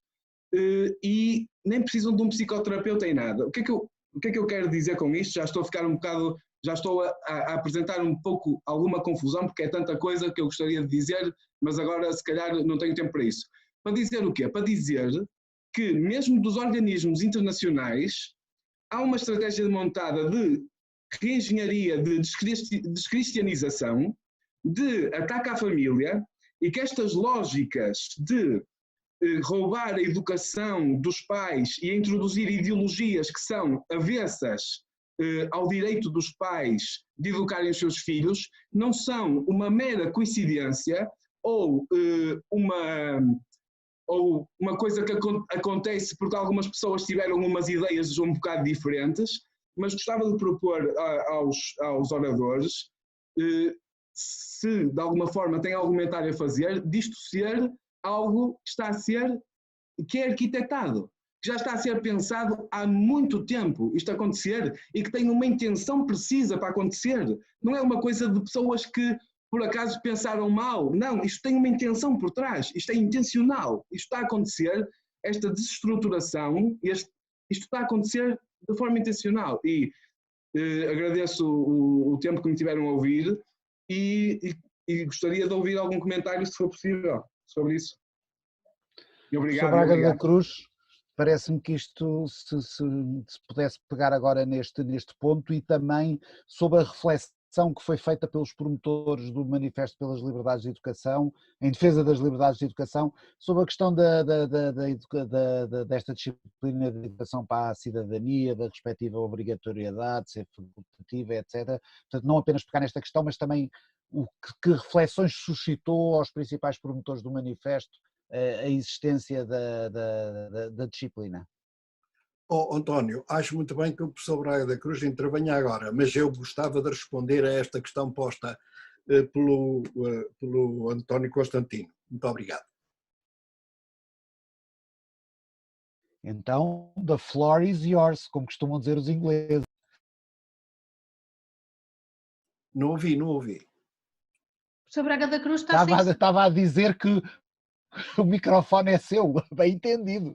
e nem precisam de um psicoterapeuta em nada. O que é que eu quero dizer com isto? Já estou a ficar já estou a apresentar um pouco alguma confusão, porque é tanta coisa que eu gostaria de dizer, mas agora se calhar não tenho tempo para isso. Para dizer o quê? Para dizer que mesmo dos organismos internacionais há uma estratégia montada de reengenharia, de descristianização, de ataque à família, e que estas lógicas de roubar a educação dos pais e a introduzir ideologias que são avessas ao direito dos pais de educarem os seus filhos, não são uma mera coincidência ou uma coisa que acontece porque algumas pessoas tiveram umas ideias um bocado diferentes, mas gostava de propor aos oradores, se de alguma forma têm algum comentário a fazer, disto ser algo que é arquitetado, que já está a ser pensado há muito tempo isto acontecer e que tem uma intenção precisa para acontecer. Não é uma coisa de pessoas que por acaso pensaram mal. Não, isto tem uma intenção por trás, isto é intencional, isto está a acontecer, esta desestruturação, isto está a acontecer de forma intencional. E agradeço o tempo que me tiveram a ouvir e gostaria de ouvir algum comentário, se for possível, sobre isso. E obrigado. Sobre a Águeda da Cruz, parece-me que isto se pudesse pegar agora neste ponto, e também sobre a reflexão que foi feita pelos promotores do Manifesto pelas Liberdades de Educação, em defesa das liberdades de educação, sobre a questão desta disciplina de educação para a cidadania, da respectiva obrigatoriedade, ser facultativa, etc. Portanto, não apenas pegar nesta questão, mas também que reflexões suscitou aos principais promotores do Manifesto a existência da disciplina. António, acho muito bem que o professor Braga da Cruz intervenha agora, mas eu gostava de responder a esta questão posta pelo António Constantino. Muito obrigado. Então, the floor is yours, como costumam dizer os ingleses. Não ouvi. Professor Braga da Cruz está Estava a dizer que o microfone é seu, bem entendido.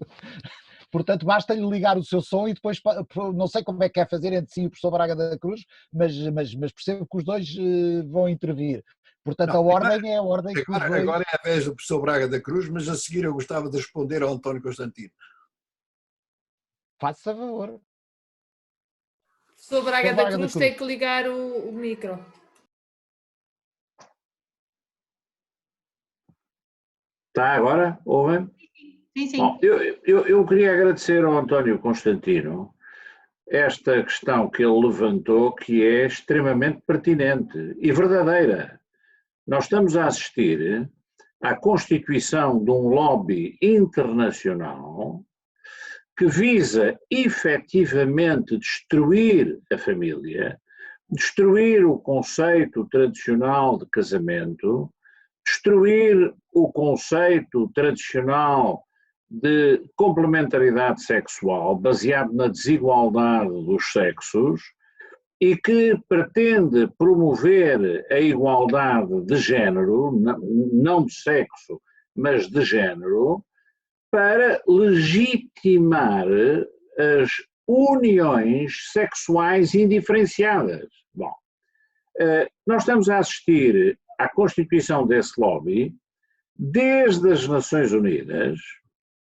Portanto, basta-lhe ligar o seu som e depois, não sei como é que é fazer entre si e o professor Braga da Cruz, mas percebo que os dois vão intervir. Portanto, não, a ordem é a ordem que os dois... Agora é a vez do professor Braga da Cruz, mas a seguir eu gostava de responder ao António Constantino. Faça favor. O professor Braga da Cruz tem que ligar o micro. Está agora? Ouvem? Sim. Bom, eu queria agradecer ao António Constantino esta questão que ele levantou, que é extremamente pertinente e verdadeira. Nós estamos a assistir à constituição de um lobby internacional que visa efetivamente destruir a família, destruir o conceito tradicional de casamento, destruir o conceito tradicional de complementaridade sexual baseado na desigualdade dos sexos e que pretende promover a igualdade de género, não de sexo, mas de género, para legitimar as uniões sexuais indiferenciadas. Bom, nós estamos a assistir à constituição desse lobby desde as Nações Unidas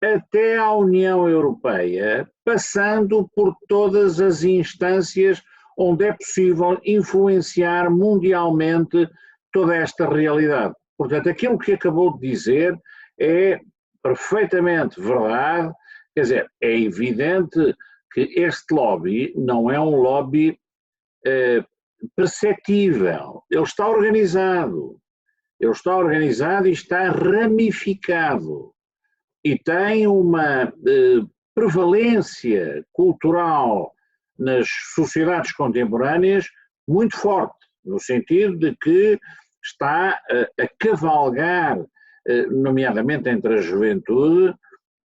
até à União Europeia, passando por todas as instâncias onde é possível influenciar mundialmente toda esta realidade. Portanto, aquilo que acabou de dizer é perfeitamente verdade, quer dizer, é evidente que este lobby não é um lobby perceptível, ele está organizado e está ramificado e tem uma prevalência cultural nas sociedades contemporâneas muito forte, no sentido de que está a cavalgar, nomeadamente entre a juventude,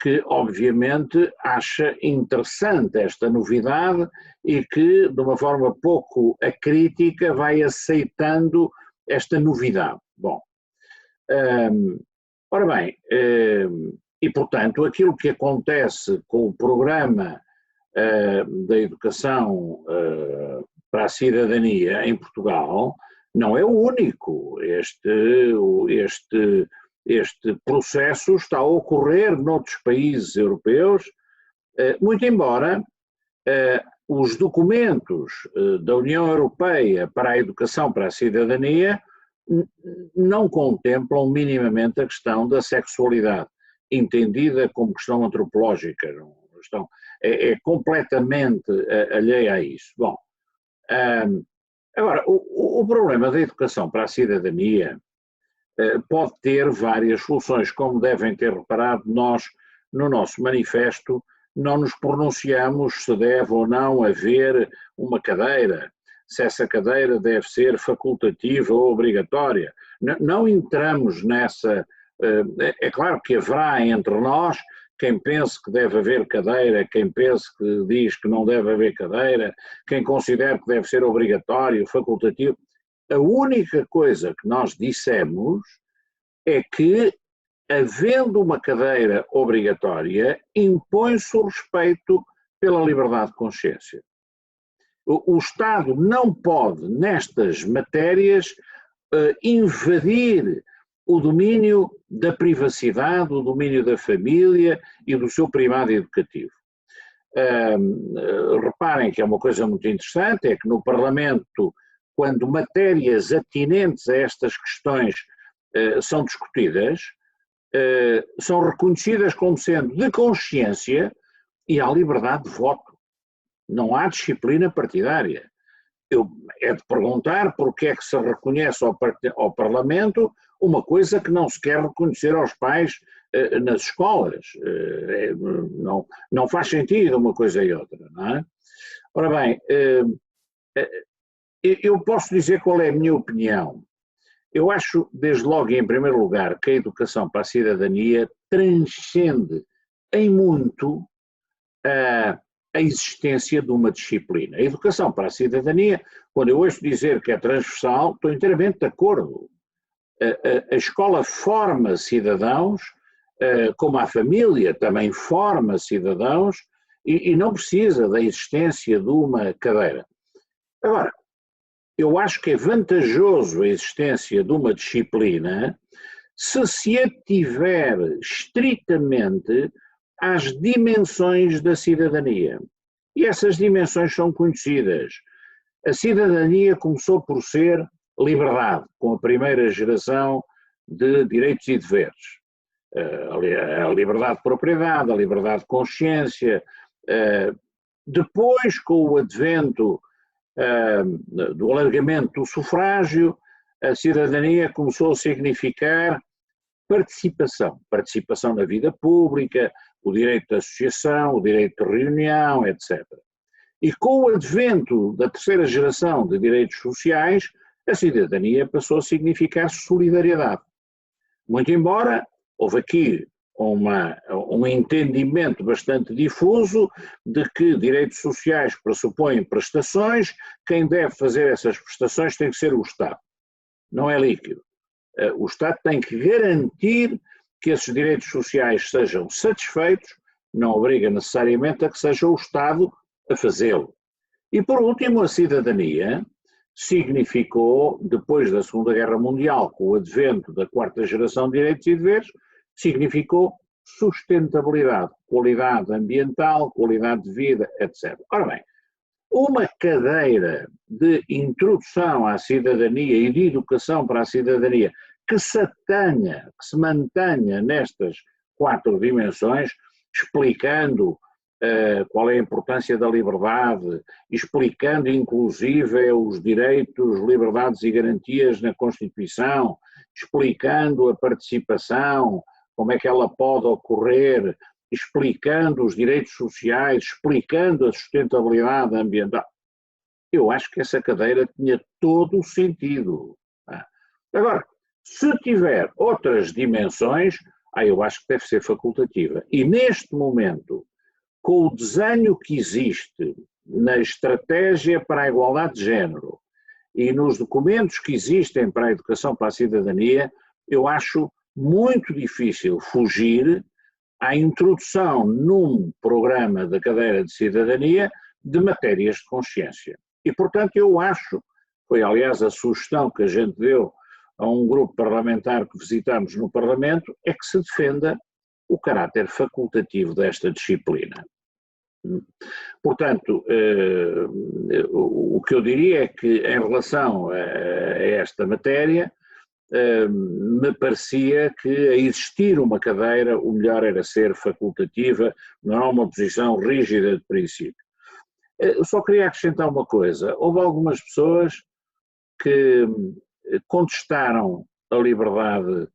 que obviamente acha interessante esta novidade e que, de uma forma pouco acrítica, vai aceitando esta novidade. Bom, ora bem, e portanto aquilo que acontece com o programa da educação para a cidadania em Portugal não é o único. Este processo está a ocorrer noutros países europeus, muito embora os documentos da União Europeia para a educação para a cidadania não contemplam minimamente a questão da sexualidade. entendida como questão antropológica, é completamente alheia a isso. Bom, agora, o problema da educação para a cidadania pode ter várias soluções, como devem ter reparado, nós, no nosso manifesto, não nos pronunciamos se deve ou não haver uma cadeira, se essa cadeira deve ser facultativa ou obrigatória. Não entramos nessa. É claro que haverá entre nós quem pense que deve haver cadeira, quem pense que diz que não deve haver cadeira, quem considera que deve ser obrigatório, facultativo. A única coisa que nós dissemos é que, havendo uma cadeira obrigatória, impõe-se o respeito pela liberdade de consciência. O Estado não pode, nestas matérias, invadir o domínio da privacidade, o domínio da família e do seu primado educativo. Reparem que é uma coisa muito interessante, é que no Parlamento, quando matérias atinentes a estas questões são discutidas, são reconhecidas como sendo de consciência e há liberdade de voto. Não há disciplina partidária. É de perguntar porque é que se reconhece ao Parlamento uma coisa que não se quer reconhecer aos pais nas escolas. Não faz sentido uma coisa e outra, não é? Ora bem, eu posso dizer qual é a minha opinião. Eu acho, desde logo e em primeiro lugar, que a educação para a cidadania transcende em muito a existência de uma disciplina. A educação para a cidadania, quando eu ouço dizer que é transversal, estou inteiramente de acordo. A escola forma cidadãos, como a família também forma cidadãos, e não precisa da existência de uma cadeira. Agora, eu acho que é vantajoso a existência de uma disciplina se se ativer estritamente às dimensões da cidadania. E essas dimensões são conhecidas. A cidadania começou por ser liberdade, com a primeira geração de direitos e deveres. A liberdade de propriedade, a liberdade de consciência. Depois, com o advento do alargamento do sufrágio, a cidadania começou a significar participação na vida pública, o direito de associação, o direito de reunião, etc. E com o advento da terceira geração de direitos sociais, a cidadania passou a significar solidariedade. Muito embora houve aqui um entendimento bastante difuso de que direitos sociais pressupõem prestações, quem deve fazer essas prestações tem que ser o Estado. Não é líquido. O Estado tem que garantir que esses direitos sociais sejam satisfeitos, não obriga necessariamente a que seja o Estado a fazê-lo. E por último, a cidadania significou, depois da Segunda Guerra Mundial, com o advento da quarta geração de direitos e deveres, significou sustentabilidade, qualidade ambiental, qualidade de vida, etc. Ora bem, uma cadeira de introdução à cidadania e de educação para a cidadania que se mantenha nestas 4 dimensões, explicando qual é a importância da liberdade, explicando inclusive os direitos, liberdades e garantias na Constituição, explicando a participação, como é que ela pode ocorrer, explicando os direitos sociais, explicando a sustentabilidade ambiental. Eu acho que essa cadeira tinha todo o sentido. Agora, se tiver outras dimensões, eu acho que deve ser facultativa. E neste momento, com o desenho que existe na estratégia para a igualdade de género e nos documentos que existem para a educação para a cidadania, eu acho muito difícil fugir à introdução num programa da cadeira de cidadania de matérias de consciência. E, portanto, eu acho, foi aliás a sugestão que a gente deu a um grupo parlamentar que visitámos no Parlamento, é que se defenda o caráter facultativo desta disciplina. Portanto, o que eu diria é que, em relação a esta matéria, me parecia que a existir uma cadeira o melhor era ser facultativa, não é uma posição rígida de princípio. Eu só queria acrescentar uma coisa, houve algumas pessoas que contestaram a liberdade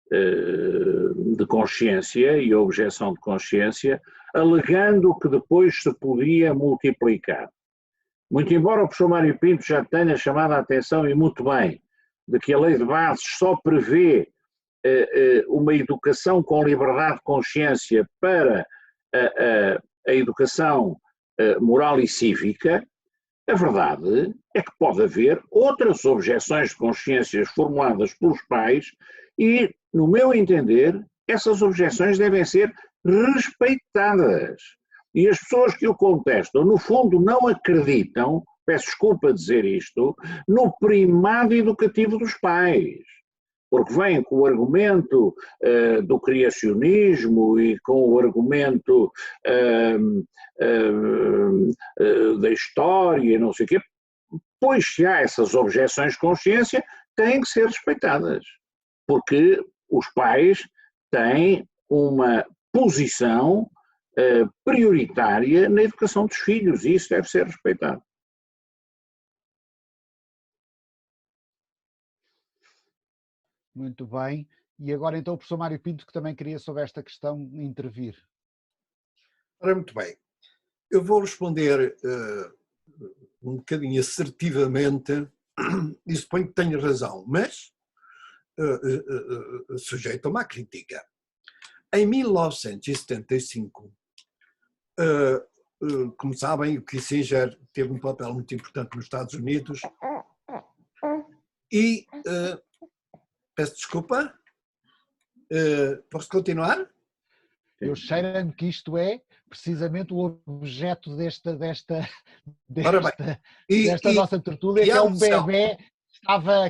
de consciência e a objeção de consciência, alegando que depois se podia multiplicar. Muito embora o professor Mário Pinto já tenha chamado a atenção, e muito bem, de que a lei de bases só prevê uma educação com liberdade de consciência para a educação moral e cívica, a verdade é que pode haver outras objeções de consciências formuladas pelos pais e, no meu entender, essas objeções devem ser respeitadas. E as pessoas que o contestam, no fundo, não acreditam, peço desculpa dizer isto, no primado educativo dos pais. Porque vêm com o argumento do criacionismo e com o argumento da história e não sei o quê, pois se há essas objeções de consciência, têm que ser respeitadas. Porque os pais têm uma posição prioritária na educação dos filhos e isso deve ser respeitado. Muito bem. E agora então o professor Mário Pinto, que também queria sobre esta questão intervir. Ora, muito bem. Eu vou responder um bocadinho assertivamente e suponho que tenho razão, mas sujeito a uma crítica. Em 1975, como sabem, o Kissinger teve um papel muito importante nos Estados Unidos e, peço desculpa, posso continuar? Eu cheiro-me que isto é precisamente o objeto desta nossa tertúlia, que é um bebê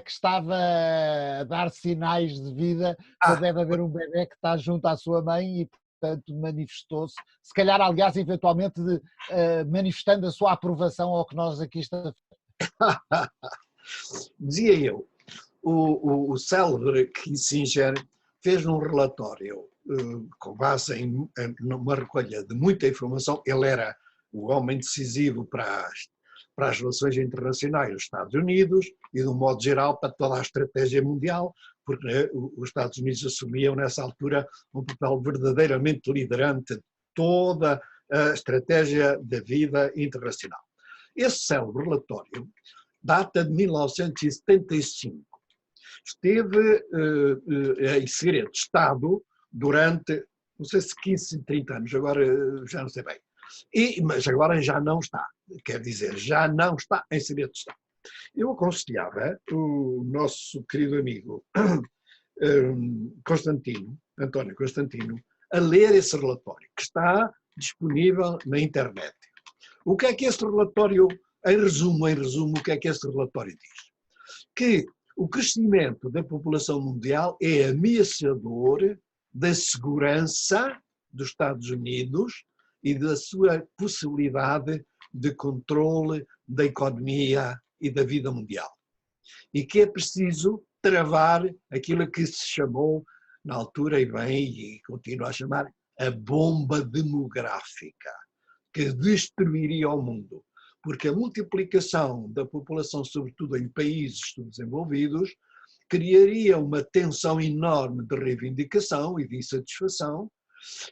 que estava a dar sinais de vida, deve haver um bebê que está junto à sua mãe e, portanto, manifestou-se, se calhar, aliás, eventualmente manifestando a sua aprovação ao que nós aqui estamos. Dizia eu, o célebre Kissinger fez um relatório com base em uma recolha de muita informação. Ele era o homem decisivo para as relações internacionais dos Estados Unidos e, de um modo geral, para toda a estratégia mundial, porque os Estados Unidos assumiam, nessa altura, um papel verdadeiramente liderante de toda a estratégia da vida internacional. Esse célebre relatório data de 1975. Esteve em segredo de Estado durante, não sei se 15, 30 anos, agora já não sei bem. Mas agora já não está, quer dizer, já não está em segredo de Estado. Eu aconselhava o nosso querido amigo António Constantino, a ler esse relatório, que está disponível na internet. O que é que esse relatório, em resumo, o que é que esse relatório diz? Que o crescimento da população mundial é ameaçador da segurança dos Estados Unidos e da sua possibilidade de controle da economia e da vida mundial. E que é preciso travar aquilo que se chamou, na altura, e bem, e continua a chamar, a bomba demográfica, que destruiria o mundo. Porque a multiplicação da população, sobretudo em países subdesenvolvidos, criaria uma tensão enorme de reivindicação e de insatisfação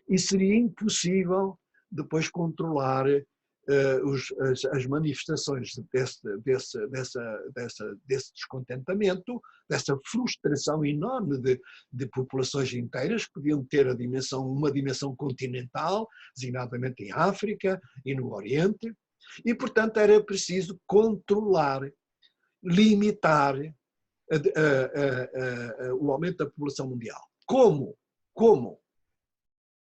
e seria impossível depois controlar as manifestações desse descontentamento, dessa frustração enorme de populações inteiras que podiam ter uma dimensão continental, designadamente em África e no Oriente, e, portanto, era preciso controlar, limitar o aumento da população mundial. Como?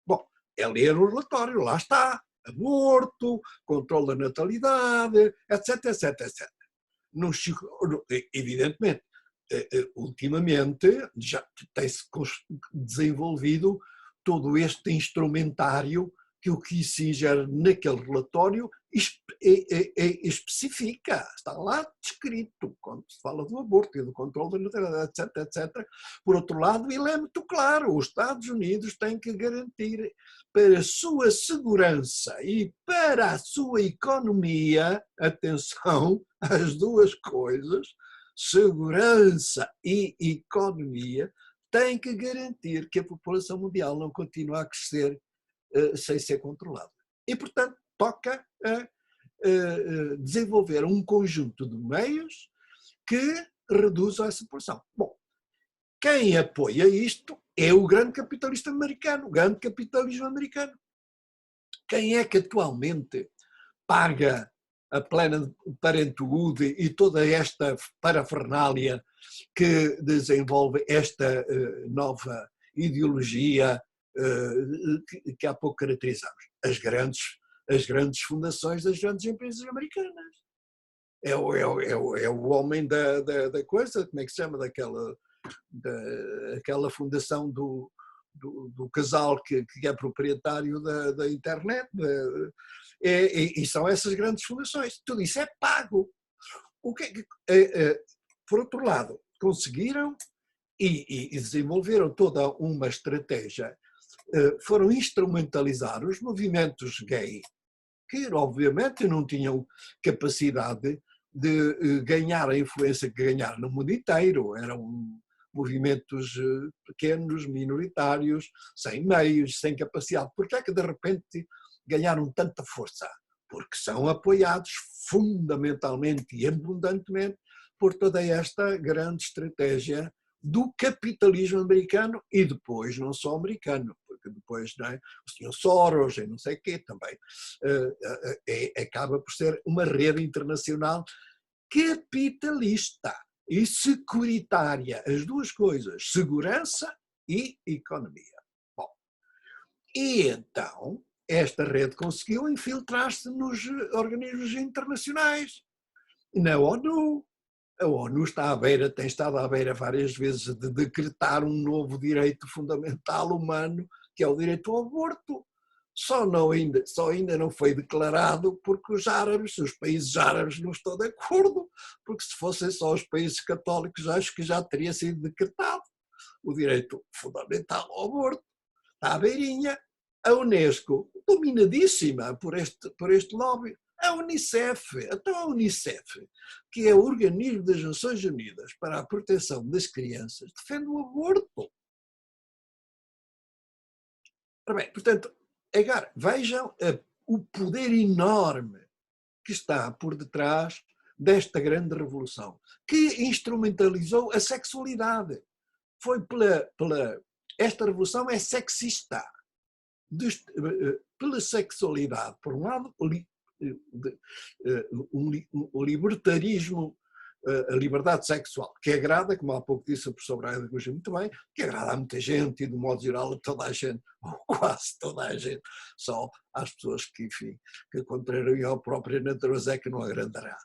Bom, é ler o relatório, lá está. Aborto, controle da natalidade, etc. Evidentemente, ultimamente já tem-se desenvolvido todo este instrumentário que o Kissinger, naquele relatório, especifica, está lá descrito, quando se fala do aborto e do controle da natalidade, etc, etc. Por outro lado, ele é muito claro, os Estados Unidos têm que garantir para a sua segurança e para a sua economia, atenção, as duas coisas, segurança e economia, têm que garantir que a população mundial não continue a crescer sem ser controlada. E, portanto, toca a desenvolver um conjunto de meios que reduzam essa população. Bom, quem apoia isto é o grande capitalista americano, o grande capitalismo americano. Quem é que atualmente paga a Planned Parenthood e toda esta parafernália que desenvolve esta nova ideologia que há pouco caracterizamos? As grandes fundações das grandes empresas americanas. É o homem da coisa, como é que se chama, daquela fundação do casal que é proprietário da internet, e são essas grandes fundações. Tudo isso é pago. Por outro lado, conseguiram e desenvolveram toda uma estratégia, foram instrumentalizar os movimentos gay, que obviamente não tinham capacidade de ganhar a influência que ganharam no mundo inteiro, eram movimentos pequenos, minoritários, sem meios, sem capacidade. Porquê é que de repente ganharam tanta força? Porque são apoiados fundamentalmente e abundantemente por toda esta grande estratégia do capitalismo americano e depois não só americano, porque depois, não é, o Sr. Soros e não sei o quê também, acaba por ser uma rede internacional capitalista e securitária, as duas coisas, segurança e economia. Bom, e então esta rede conseguiu infiltrar-se nos organismos internacionais, na ONU. A ONU tem estado à beira várias vezes de decretar um novo direito fundamental humano, que é o direito ao aborto. Só ainda não foi declarado porque os países árabes não estão de acordo, porque se fossem só os países católicos, acho que já teria sido decretado o direito fundamental ao aborto. Está à beirinha. A Unesco, dominadíssima por este lobby. A Unicef, que é o organismo das Nações Unidas para a proteção das crianças, defende o aborto. Bem, portanto, agora, vejam o poder enorme que está por detrás desta grande revolução, que instrumentalizou a sexualidade. Esta revolução é sexista. Pela sexualidade, por um lado, um libertarismo, a liberdade sexual, que agrada, como há pouco disse o professor Braga muito bem, que agrada a muita gente e, de modo geral, a toda a gente, ou quase toda a gente, só às pessoas que, enfim, que contrariam a própria natureza é que não agradará.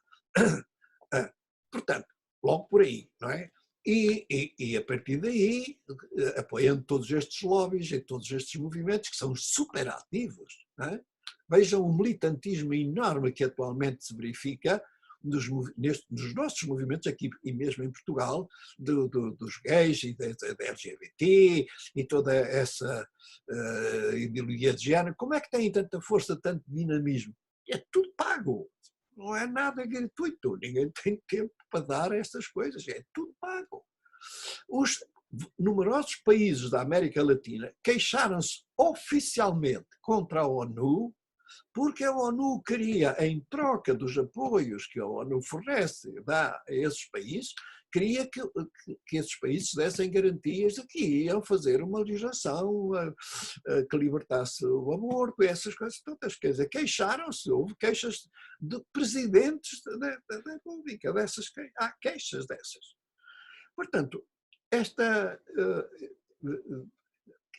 Portanto, logo por aí, não é? E a partir daí, apoiando todos estes lobbies e todos estes movimentos que são super ativos, não é? Vejam o militantismo enorme que atualmente se verifica nos nossos movimentos aqui e mesmo em Portugal, dos gays e da LGBT e toda essa ideologia de género. Como é que têm tanta força, tanto dinamismo? É tudo pago, não é nada gratuito, ninguém tem tempo para dar essas coisas, é tudo pago. Os numerosos países da América Latina queixaram-se oficialmente contra a ONU, porque a ONU queria, em troca dos apoios que a ONU fornece, dá a esses países, queria que esses países dessem garantias de que iam fazer uma legislação que libertasse o aborto, essas coisas todas. Quer dizer, queixaram-se, houve queixas de presidentes da República, há queixas dessas. Portanto,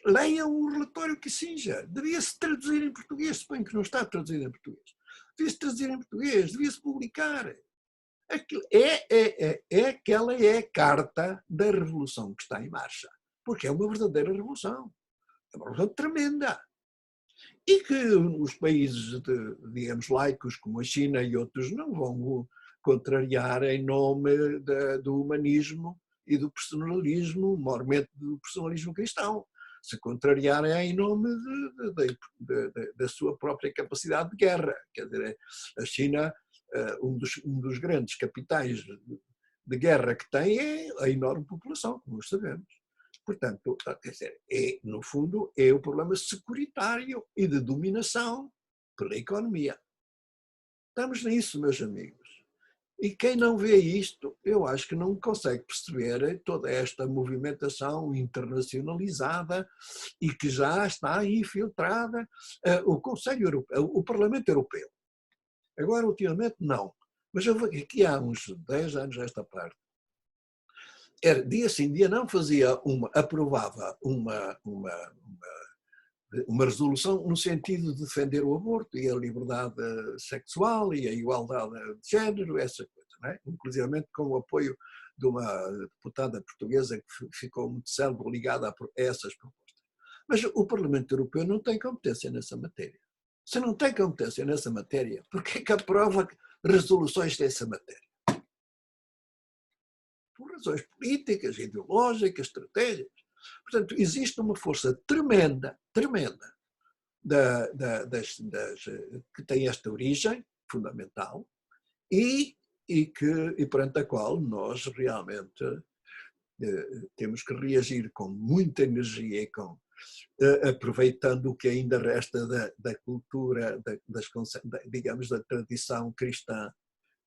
leiam o relatório Kissinger, devia-se traduzir em português, suponho que não está traduzido em português, devia-se traduzir em português, devia-se publicar. Aquela é a carta da revolução que está em marcha, porque é uma verdadeira revolução, é uma revolução tremenda. e que os países, digamos, laicos, como a China e outros, não vão contrariar em nome do humanismo e do personalismo, maiormente do personalismo cristão. Se contrariarem é em nome da sua própria capacidade de guerra. Quer dizer, a China, um dos grandes capitais de guerra que tem é a enorme população, como nós sabemos. Portanto, quer dizer, no fundo, é o problema securitário e de dominação pela economia. Estamos nisso, meus amigos. E quem não vê isto, eu acho que não consegue perceber toda esta movimentação internacionalizada e que já está infiltrada. O Conselho Europeu, o Parlamento Europeu. Agora, ultimamente, não. Mas eu aqui há uns 10 anos esta parte. Dia sim, dia não aprovava uma resolução no sentido de defender o aborto e a liberdade sexual e a igualdade de género, essa coisa, não é? Inclusive com o apoio de uma deputada portuguesa que ficou muito célebre ligada a essas propostas. Mas o Parlamento Europeu não tem competência nessa matéria. Se não tem competência nessa matéria, por que é que aprova resoluções dessa matéria? Por razões políticas, ideológicas, estratégicas. Portanto, existe uma força tremenda, que tem esta origem fundamental e perante a qual nós realmente temos que reagir com muita energia e aproveitando o que ainda resta da cultura, digamos, da tradição cristã,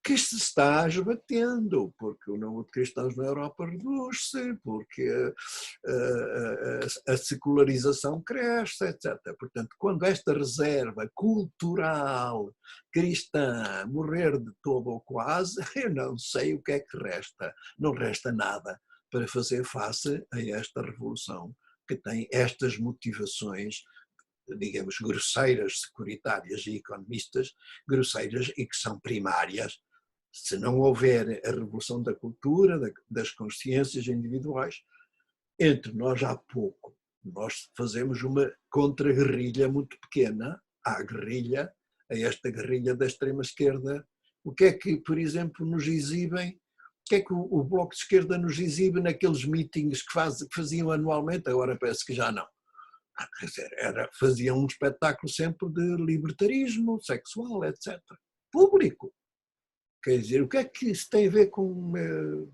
que se está esbatendo, porque o número de cristãos na Europa reduz-se, porque a secularização cresce, etc. Portanto, quando esta reserva cultural cristã morrer de todo ou quase, eu não sei o que é que resta. Não resta nada para fazer face a esta revolução que tem estas motivações, digamos, grosseiras, securitárias e economistas, grosseiras e que são primárias. Se não houver a revolução da cultura, das consciências individuais, entre nós há pouco. Nós fazemos uma contra-guerrilha muito pequena à guerrilha, a esta guerrilha da extrema-esquerda. O que é que, por exemplo, nos exibem? O que é que o Bloco de Esquerda nos exibe naqueles meetings que faziam anualmente? Agora parece que já não. Quer dizer, faziam um espetáculo sempre de libertarismo sexual, etc. Público. Quer dizer, o que é que isso tem a ver com um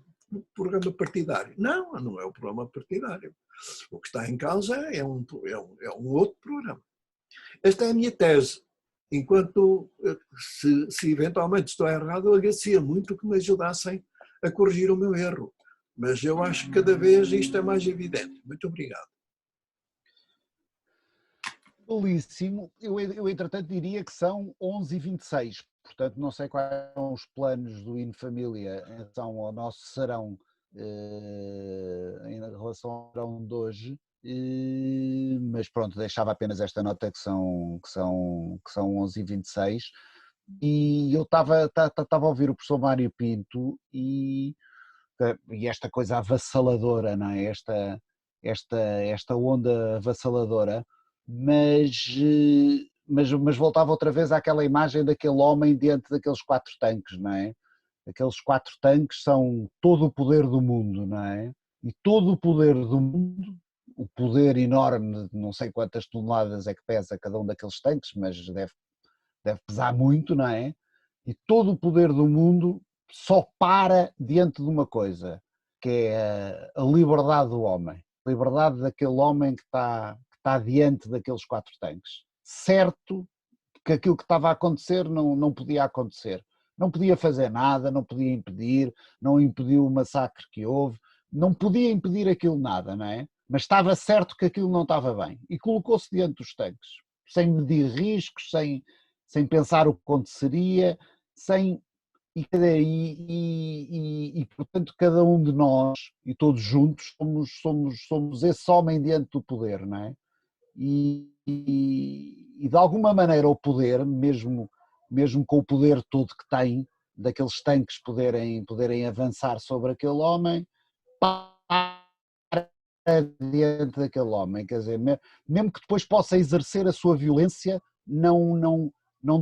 programa partidário? Não, não é o programa partidário. O que está em causa é um outro programa. Esta é a minha tese. Enquanto, se eventualmente estou errado, eu agradecia muito que me ajudassem a corrigir o meu erro. Mas eu acho que cada vez isto é mais evidente. Muito obrigado. Belíssimo. Eu entretanto diria que são 11h26. Portanto, não sei quais são os planos do InFamília em relação ao nosso serão, em relação ao serão de hoje, mas pronto, deixava apenas esta nota que são 11h26 e eu estava a ouvir o professor Mário Pinto e esta coisa avassaladora, não é? Esta onda avassaladora, mas voltava outra vez àquela imagem daquele homem diante daqueles 4 tanques, não é? Aqueles 4 tanques são todo o poder do mundo, não é? E todo o poder do mundo, o poder enorme, não sei quantas toneladas é que pesa cada um daqueles tanques, mas deve pesar muito, não é? E todo o poder do mundo só para diante de uma coisa, que é a liberdade do homem. A liberdade daquele homem que está diante daqueles 4 tanques. Certo que aquilo que estava a acontecer não podia acontecer. Não podia fazer nada, não podia impedir, não impediu o massacre que houve, não podia impedir aquilo nada, não é? Mas estava certo que aquilo não estava bem. E colocou-se diante dos tanques, sem medir riscos, sem pensar o que aconteceria, e portanto cada um de nós, e todos juntos, somos esse homem diante do poder, não é? E de alguma maneira o poder, mesmo com o poder todo que tem, daqueles tanques poderem avançar sobre aquele homem, para diante daquele homem, quer dizer, mesmo que depois possa exercer a sua violência, não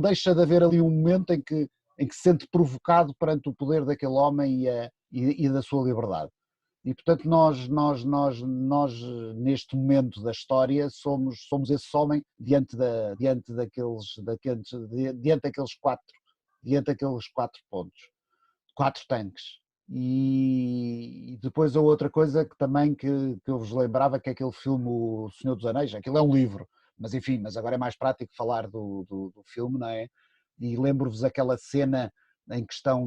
deixa de haver ali um momento em que se sente provocado perante o poder daquele homem e da sua liberdade. E portanto nós neste momento da história somos esse homem diante daqueles quatro pontos, 4 tanques. E depois a outra coisa que também que eu vos lembrava, que é aquele filme O Senhor dos Anéis. Aquilo é um livro, mas enfim, mas agora é mais prático falar do filme, não é? E lembro-vos aquela cena em que estão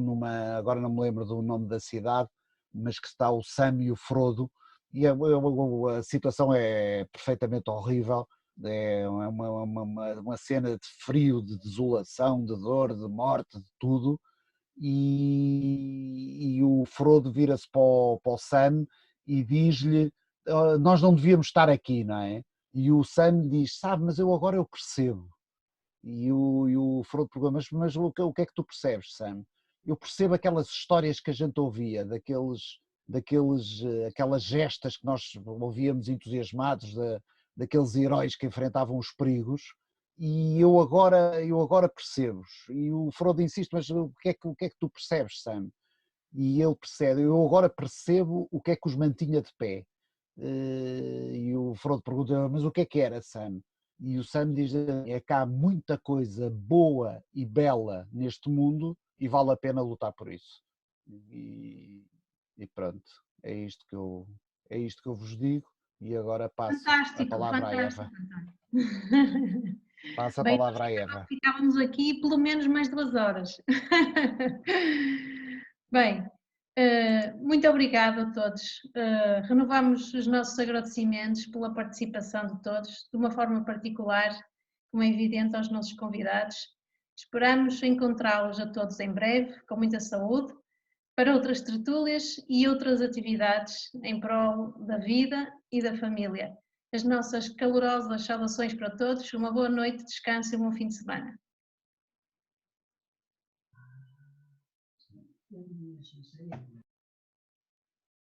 agora não me lembro do nome da cidade, mas que está o Sam e o Frodo, e a situação é perfeitamente horrível, é uma cena de frio, de desolação, de dor, de morte, de tudo, e o Frodo vira-se para o Sam e diz-lhe: nós não devíamos estar aqui, não é? E o Sam diz: sabe, mas agora eu percebo. E o Frodo pergunta: mas o que é que tu percebes, Sam? Eu percebo aquelas histórias que a gente ouvia, aquelas gestas que nós ouvíamos entusiasmados, daqueles heróis que enfrentavam os perigos, e eu agora percebo. E o Frodo insiste: mas o que é que tu percebes, Sam? E ele percebe: eu agora percebo o que é que os mantinha de pé. E o Frodo pergunta: mas o que é que era, Sam? E o Sam diz: é que há muita coisa boa e bela neste mundo e vale a pena lutar por isso. E pronto, é isto que eu vos digo, e agora passo a palavra à Eva. Passa a palavra à Eva. Ficávamos aqui pelo menos mais 2 horas. Bem, muito obrigada a todos. Renovamos os nossos agradecimentos pela participação de todos, de uma forma particular, como é evidente, aos nossos convidados. Esperamos encontrá-los a todos em breve, com muita saúde, para outras tertúlias e outras atividades em prol da vida e da família. As nossas calorosas saudações para todos, uma boa noite, descanso e um bom fim de semana.